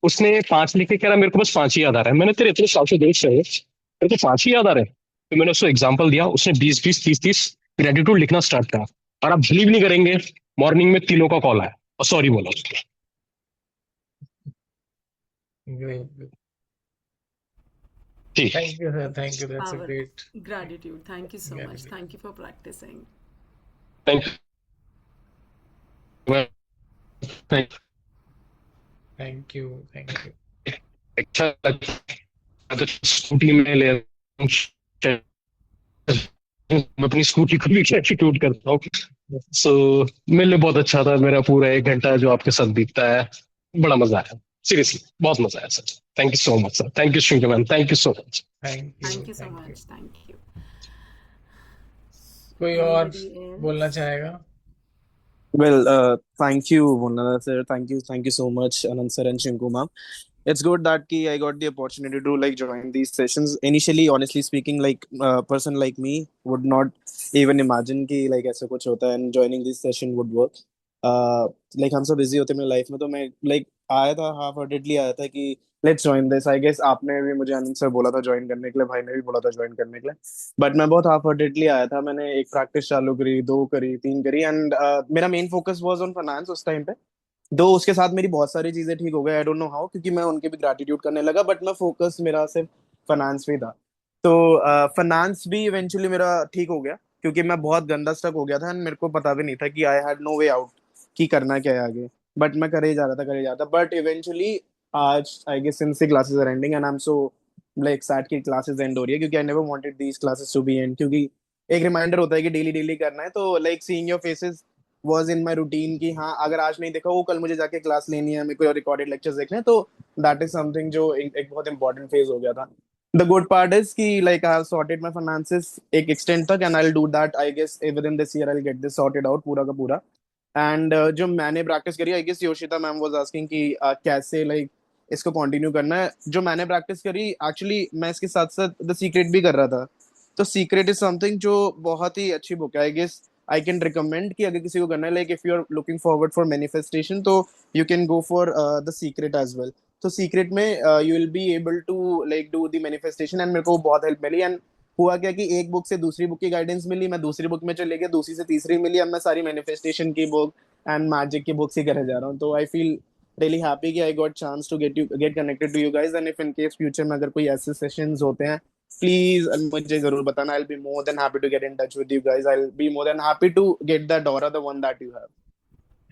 उसने 5 लिखे, कह रहा मेरे को बस 5 ही याद आ रहा है। मैंने तेरे इतने साल से दोस्त रहे, तेरे को 5 ही याद आ रहे हैं? तो मैंने उसको एग्जाम्पल दिया, उसने 20-20, 30-30 ग्रेटिट्यूड लिखना स्टार्ट करा। और आप बिलीव नहीं करेंगे, मॉर्निंग में तीनों का कॉल आया और सॉरी बोला उसने। ग्रेट। ठीक। Thank you sir, thank you, that's a Power. Great. Gratitude. Thank you so much. Great. Thank you for practicing. Thank you. Thank thank you, thank you. अच्छा लगता है तो स्कूटी में ले मैं अपनी स्कूटी को भी एटीट्यूड करता हूँ। सो मेरे लिए बहुत अच्छा था मेरा पूरा 1 घंटा जो आपके साथ बीतता है। बड़ा मजा आया, सीरियसली बहुत मजा आया sir. Thank you so much sir, thank you Shrinkar ma'am, thank you so much. Thank you, Thank you so thank you. much. Thank you. कोई और Anybody बोलना else? चाहेगा? Well, thank you, Munna sir. Thank you so much, Anand sir and Shinku ma'am. It's good that I got the opportunity to like join these sessions. Initially, honestly speaking, like a person like me would not even imagine कि like ऐसा कुछ होता है and joining this session would work. Like हम सब busy होते हैं अपने life में, तो मैं like आया था, half heartedly आया था कि let's join this. I guess आपने भी मुझे आनंद सर बोला था ज्वाइन करने के लिए, भाई ने भी बोला था ज्वाइन करने के लिए, बट मैं बहुत हाफ हार्टेडली आया था। मैंने एक प्रैक्टिस चालू करी, 2 करी, 3 करी, एंड मेरा main focus was on finance उस टाइम पे। दो उसके साथ मेरी बहुत सारी चीजें ठीक हो गई, आई डोंट नो हाउ, क्योंकि मैं उनके भी ग्रेटिट्यूड करने लगा, बट मैं फोकस मेरा सिर्फ फाइनेंस पे था। तो फाइनेंस भी इवेंचुअली मेरा ठीक हो गया, क्योंकि मैं बहुत गंदा स्टक हो गया था एंड मेरे को पता भी नहीं था कि I had no way out कि करना क्या है आगे। बट मैं करे ही जा रहा था, करे जा रहा था, बट इवेंचुअली आज I guess since the classes are ending and I am so like sad की क्लासेस एंड हो रही है, क्योंकि I never wanted these classes to be end, क्योंकि एक रिमाइंडर होता है कि डेली डेली करना है। तो like seeing your faces was in my routine कि हाँ अगर आज नहीं देखा वो कल मुझे जाके क्लास लेनी है, मेरे को रिकॉर्डेड लेक्चर्स देखने हैं। तो दैट इज समथिंग जो एक बहुत इंपॉर्टेंट फेज हो गया था। द गुड पार्ट इज कि like I have sorted my finances एक एक्सटेंट तक, and I will do that I guess within this year, I will get this sorted out पूरा का पूरा। एंड जो मैंने प्रैक्टिस करी, I guess Yoshita ma'am was asking कि कैसे लाइक इसको कंटिन्यू करना है। जो मैंने प्रैक्टिस करी, एक्चुअली मैं इसके साथ साथ द सीक्रेट भी कर रहा था। तो सीक्रेट इज समथिंग जो बहुत ही अच्छी बुक है, I guess I can recommend कि अगर किसी को करना है, like if you are looking forward for manifestation, तो you can go for the secret as well. तो सीक्रेट में you will be able to like do the manifestation, and मेरे को बहुत हेल्प मिली। एंड हुआ क्या कि एक बुक से दूसरी बुक की गाइडेंस मिली, मैं दूसरी बुक में चले गया, दूसरी से तीसरी मिली, अब मैं सारी मैनिफेस्टेशन की बुक एंड मैजिक की बुक्स ही करे जा रहा हूँ। तो आई फील really happy कि I got chance to get connected to you guys, and if in case future में अगर कोई ऐसे sessions होते हैं, प्लीज मुझे जरूर बताना। I'll be more than happy to get in touch with you guys. I'll be more than happy to get that aura, the one that you have.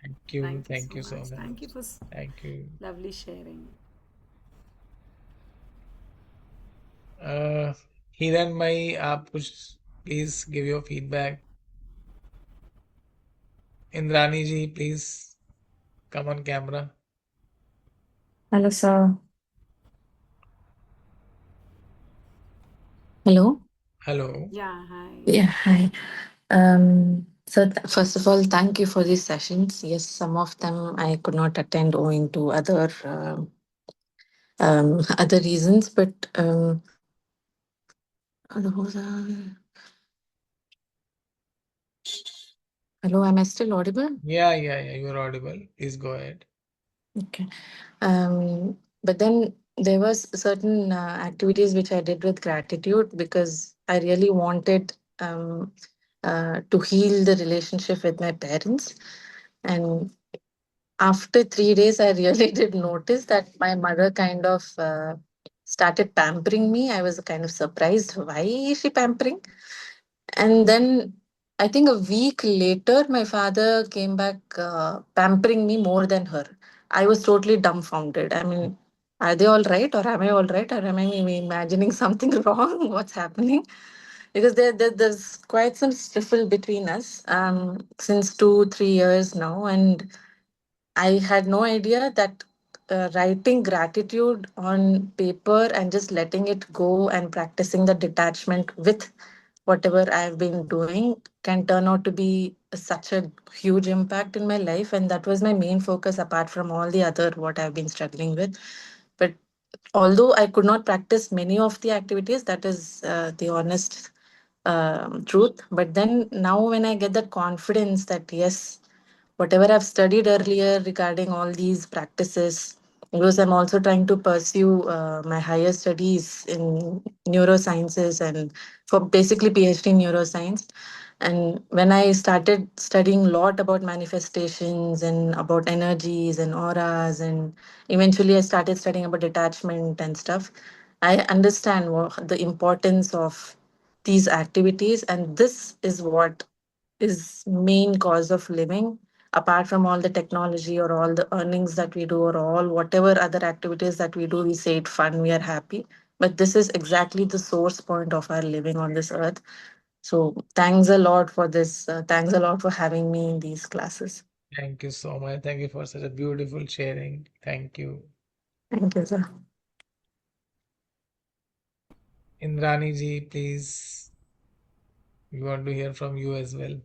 Thank Thank you you so so much. Thank you much. for thank you. lovely sharing. Hiranmayi, आप कुछ please give your feedback. Indrani ji please come on camera. Hello, sir. Hello. Hello. Yeah, hi. Yeah, hi. So first of all, thank you for these sessions. Yes, some of them I could not attend owing to other other reasons, but those are- hello, am I still audible? Yeah, you're audible. Please go ahead. Okay. But then there was certain activities which I did with gratitude because I really wanted to heal the relationship with my parents. And after 3 days, I really did notice that my mother kind of started pampering me. I was kind of surprised. Why is she pampering? And then I think a week later, my father came back pampering me more than her. I was totally dumbfounded. I mean, are they all right, or am I all right, or am I imagining something wrong? What's happening? Because there's quite some stifle between us since 2 3 years now, and I had no idea that writing gratitude on paper and just letting it go and practicing the detachment with whatever I've been doing can turn out to be such a huge impact in my life. And that was my main focus, apart from all the other what I've been struggling with. But although I could not practice many of the activities, that is the honest truth. But then now, when I get that confidence that yes, whatever I've studied earlier regarding all these practices, because I'm also trying to pursue my higher studies in neurosciences and for basically PhD in neuroscience. And when I started studying a lot about manifestations and about energies and auras, and eventually I started studying about detachment and stuff, I understand the importance of these activities. And this is what is main cause of living, apart from all the technology or all the earnings that we do or all whatever other activities that we do. We say it fun, we are happy, but this is exactly the source point of our living on this earth. So thanks a lot for this. Thanks a lot for having me in these classes. Thank you so much. Thank you for such a beautiful sharing. Thank you. Thank you, sir. Indrani ji, please. We want to hear from you as well.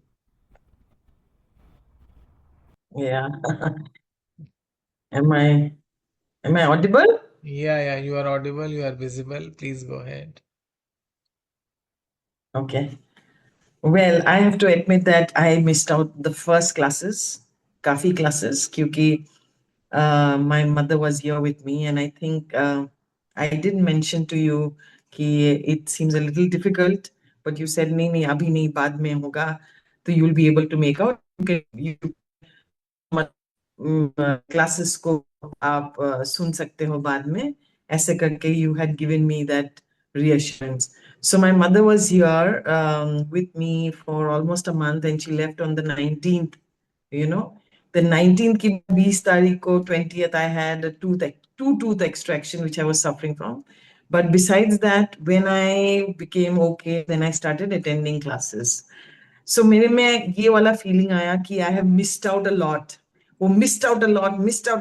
Yeah. Am I audible? Yeah, you are audible, you are visible. Please go ahead. Okay. Well, I have to admit that I missed out the first classes, coffee classes, क्योंकि my mother was here with me, and I think I did mention to you कि it seems a little difficult, but you said नहीं नहीं अभी नहीं बाद में होगा, तो you'll be able to make out. You classes को आप सुन सकते हो बाद में, ऐसे करके you had given me that reassurance. So my mother was here with me for almost a month, and she left on the 19th, you know. The 19th की 20 तारीख को 20th I had a two tooth extraction which I was suffering from. But besides that, when I became okay, then I started attending classes. सो मेरे में ये वाला फीलिंग आया कि I have missed out a lot, वो missed out a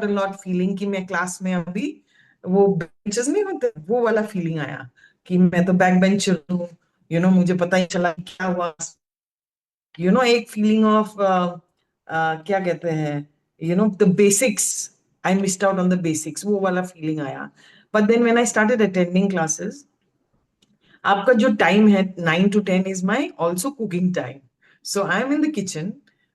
lot feeling कि मैं क्लास में अभी वो बेंचेस नहीं होते, वो वाला फीलिंग आया कि मैं तो बैक बेंचर हूँ, मुझे पता ही चला क्या हुआ, एक फीलिंग ऑफ क्या कहते हैं, the basics, I missed out on the basics, वो वाला फीलिंग आया. But then when I started attending classes, आपका जो टाइम है 9 to 10 is my also cooking time. So I am in the kitchen,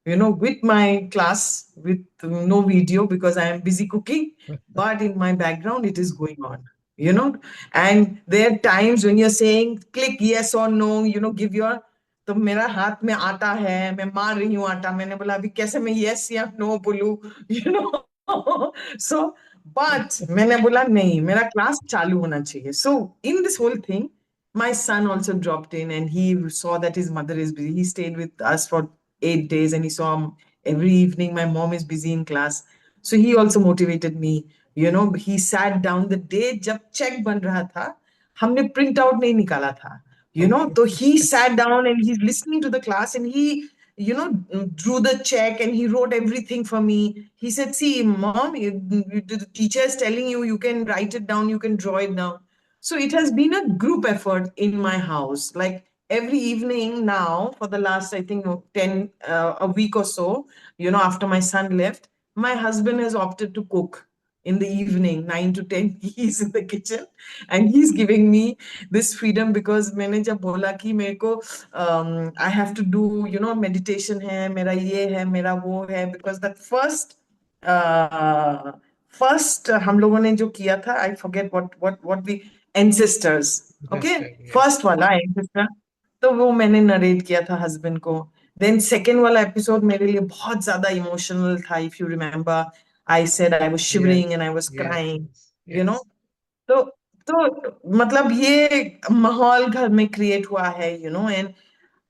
with my class, with no video because I am busy cooking, but in my background it is going on, you know. And there are times when you're saying click yes or no, give your, तो मेरा हाथ में आटा है, मैं मार रही हूँ आटा, मैंने बोला अभी कैसे मैं yes या no बोलूं, you know. So but मैंने बोला नहीं, मेरा क्लास चालू होना चाहिए. So in this whole thing, my son also dropped in, and he saw that his mother is busy. He stayed with us for 8 days, and he saw every evening my mom is busy in class. So he also motivated me. He sat down the day जब check बन रहा था, हमने print out नहीं निकाला था. So he sat down and he's listening to the class, and he, drew the check and he wrote everything for me. He said, see, mom, the teacher is telling you, you can write it down, you can draw it down. So it has been a group effort in my house. Like every evening now, for the last, I think, 10, a week or so, after my son left, my husband has opted to cook in the evening, 9 to 10. He's in the kitchen and he's giving me this freedom because मैंने जब बोला कि मेरे को I have to do, meditation है, मेरा ये है, मेरा वो है, because that first हम लोगों ने जो किया था, I forget what the ancestors, okay, yes. first वाला ancestor, तो वो मैंने नरेट किया था हस्बैंड को. देन सेकेंड वाला एपिसोड मेरे लिए बहुत ज्यादा इमोशनल था. If you remember, I said I was shivering and I was crying, you know. तो मतलब ये माहौल घर में क्रिएट हुआ है, and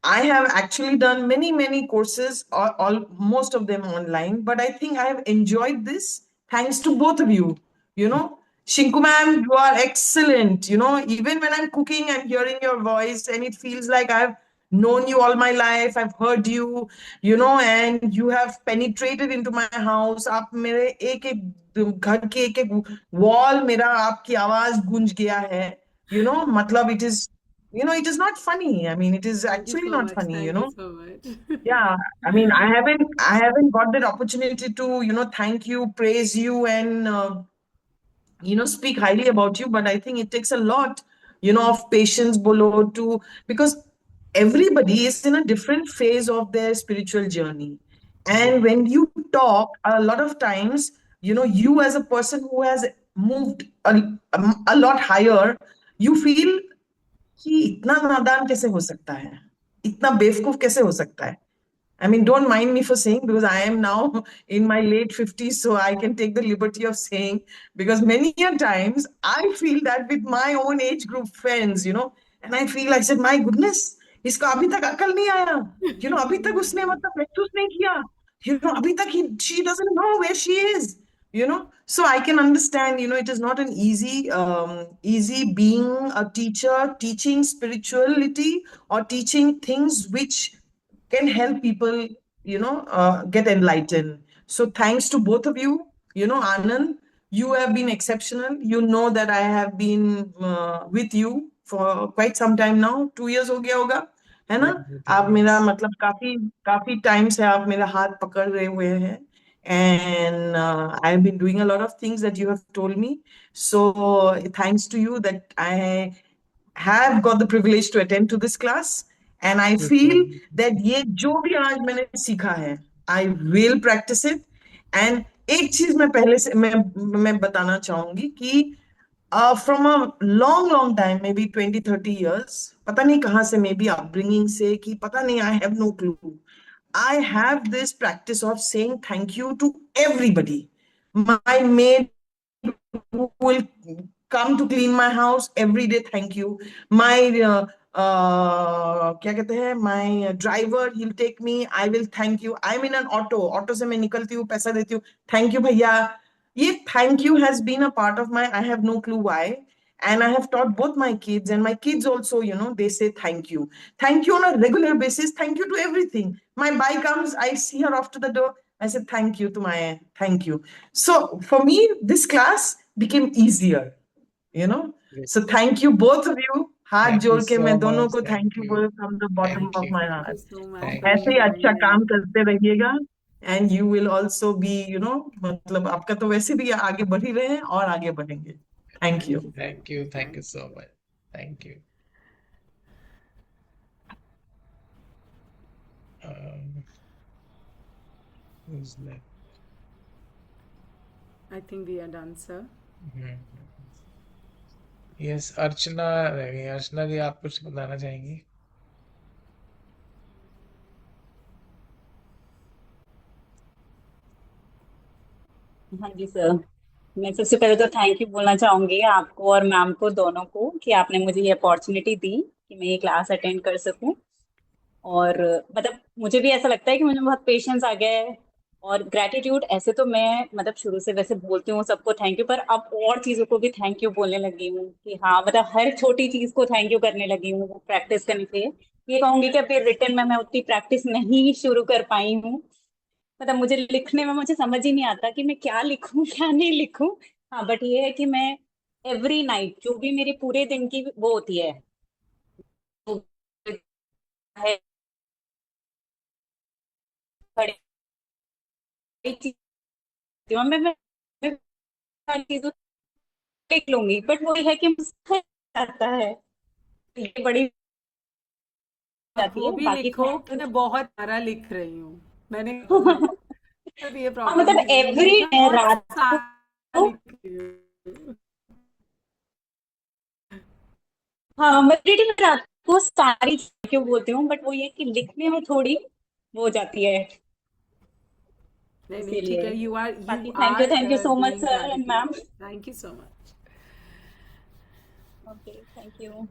I have actually done many courses, all most of them online, but I think I have enjoyed this thanks to both of you. Shinku ma'am, you are excellent. Even when I'm cooking, I'm hearing your voice, and it feels like I've known you all my life. I've heard you, and you have penetrated into my house. आप मेरे एक घर के एक wall मेरा आपकी आवाज गूंज गया है. मतलब it is not funny. I mean, it is Thank you actually so not much. funny, Thank you so much. Yeah, I mean, I haven't got that opportunity to, thank you, praise you, and speak highly about you. But I think it takes a lot, of patience, bolo, because everybody is in a different phase of their spiritual journey. And when you talk, a lot of times, you as a person who has moved a lot higher, you feel कि इतना नादान कैसे हो सकता है, इतना बेवकूफ कैसे हो सकता है. I mean, don't mind me for saying, because I am now in my late 50s, so I can take the liberty of saying, because many a times I feel that with my own age group friends, and I feel, I said, my goodness, इसका अभी तक अकल नहीं आया, अभी तक उसने मतलब महसूस नहीं किया, अभी तक she doesn't know where she is, so I can understand, it is not an easy being a teacher, teaching spirituality or teaching things which can help people, get enlightened. So thanks to both of you. Anand, you have been exceptional. You know that I have been with you for quite some time now. 2 years हो गया होगा, है ना? आप मेरा मतलब काफी टाइम से आप मेरा हाथ पकड़ रहे हुए हैं. And I have been doing a lot of things that you have told me. So thanks to you that I have got the privilege to attend to this class. And I feel that ये जो भी आज मैंने सीखा है, I will practice it. And एक चीज मैं पहले से मैं बताना चाहूंगी कि from a long time, maybe 20-30 years, पता नहीं कहाँ से, maybe upbringing से, कि पता नहीं, I have no clue. I have this practice of saying thank you to everybody. My maid who will come to clean my house every day, thank you. My क्या कहते हैं, my driver, he'll take me, I will thank you. I'm in an auto से मैं निकलती हूँ, पैसा देती हूँ, thank you भैया. ये thank you has been a part of my, I have no clue why. And I have taught both my kids, and my kids also, they say thank you. Thank you on a regular basis. Thank you to everything. My bike comes, I see her off to the door. I said thank you to my thank you. So for me, this class became easier, So thank you, both of you. हाथ Thank you जोड़ के so मैं दोनों much. को Thank thank you you. बोल from the bottom Thank of you. my Thank you heart. so much Thank for ऐसे ही अच्छा joining. काम करते रहिएगा, and you will also be, मतलब आपका तो वैसे भी आगे बढ़ ही रहे हैं और आगे बढ़ेंगे. Thank you. Thank you. Thank you so much. Thank you. Um, who's left? I think we are done, sir. Yes, Archana रह गई. अर्चना जी, आप कुछ बताना चाहेंगी? हाँ जी सर, मैं सबसे पहले तो थैंक यू बोलना चाहूंगी आपको और मैम को, दोनों को, कि आपने मुझे ये अपॉर्चुनिटी दी कि मैं ये क्लास अटेंड कर सकूं. और मतलब मुझे भी ऐसा लगता है कि मुझे बहुत पेशेंस आ गया है. और ग्रेटिट्यूड ऐसे तो मैं मतलब शुरू से वैसे बोलती हूँ सबको थैंक यू, पर अब और चीजों को भी थैंक यू बोलने लगी हूँ कि हाँ, मतलब हर छोटी चीज को थैंक यू करने लगी हूँ प्रैक्टिस करने से. ये कहूंगी कि अभी रिटर्न में मैं उतनी प्रैक्टिस नहीं शुरू कर पाई हूँ. मतलब मुझे लिखने में मुझे समझ ही नहीं आता कि मैं क्या लिखूं क्या नहीं लिखूं. हाँ, बट ये है कि मैं एवरी नाइट जो भी मेरे पूरे दिन की वो होती है, वो है बड़ी चीज, मैं सारी चीजों देख लूंगी, बट वो है कि मुझसे आता है, ये बड़ी आप जाती वो है भी बाकी लिखो कि मैं बहुत सारा लिख रही हूँ। मैंने अब ये हाँ प्रॉब्लम मतलब नहीं है, मैंने एवरी लिखा बहुत रात सारा को, लिख रही हूँ। हाँ मतलब मैं रात को सारी क्यों बोलती हूँ, बट वो ये कि लिखने में थोड़ी वो हो जाती है, नहीं नहीं ठीक इसीलिए। है, यू बाकी are thank you so much doing sir and gratitude. Ma'am. Thank you so much. Okay thank you.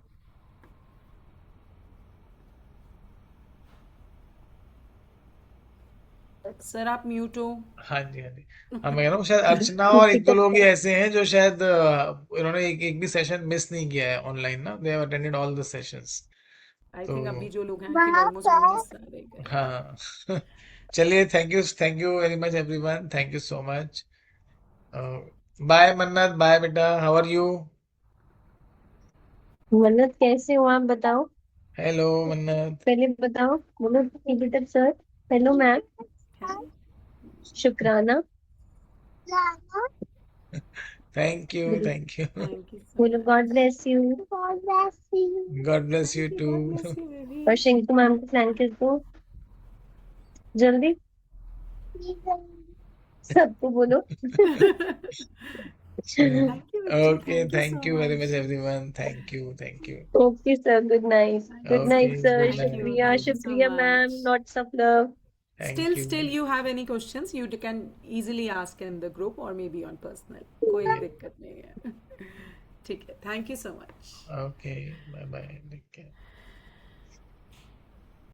Sir आप म्यूट हो। हाँ जी, हाँ जी। हाँ, मैं कह रहा हूँ शायद अर्चना और एक दो लोग ही ऐसे हैं जो शायद इन्होंने एक एक भी सेशन मिस नहीं किया है ऑनलाइन ना, they have attended all the sessions. I तो थिंक अभी जो लोग हैं, आई थिंक ऑलमोस्ट उन्होंने सारे करे हैं। हाँ। चलिए, thank you very much everyone, thank you so much. Bye Mannat, bye बेटा, हाउ आर यू? मन्नत कैसे हो आप बताओ? हेलो मन्नत। पहले बताओ, बोलो बेटा सर। Hello ma'am. शुक्राना। थैंक यू, बोलो thank you. Thank you so बोलो much. God bless you. God bless you. God bless you thank you, too. God bless you baby. और शिंकू मैम को फ्लैंक किस दो जल्दी, सबको बोलो। थैंक यू बच्चे, okay, thank you so thank you very much much. Everyone, thank you, thank you. Okay sir, good night. Good okay, night sir, good thank you, शुक्रिया नाइट। थैंक यू सो शुक्रिया ma'am, much. Lots of love. Thank you. Still you have any questions, you can easily ask in the group or maybe on personal, कोई दिक्कत नहीं है। ठीक है, thank you so much. Okay, bye bye, take care.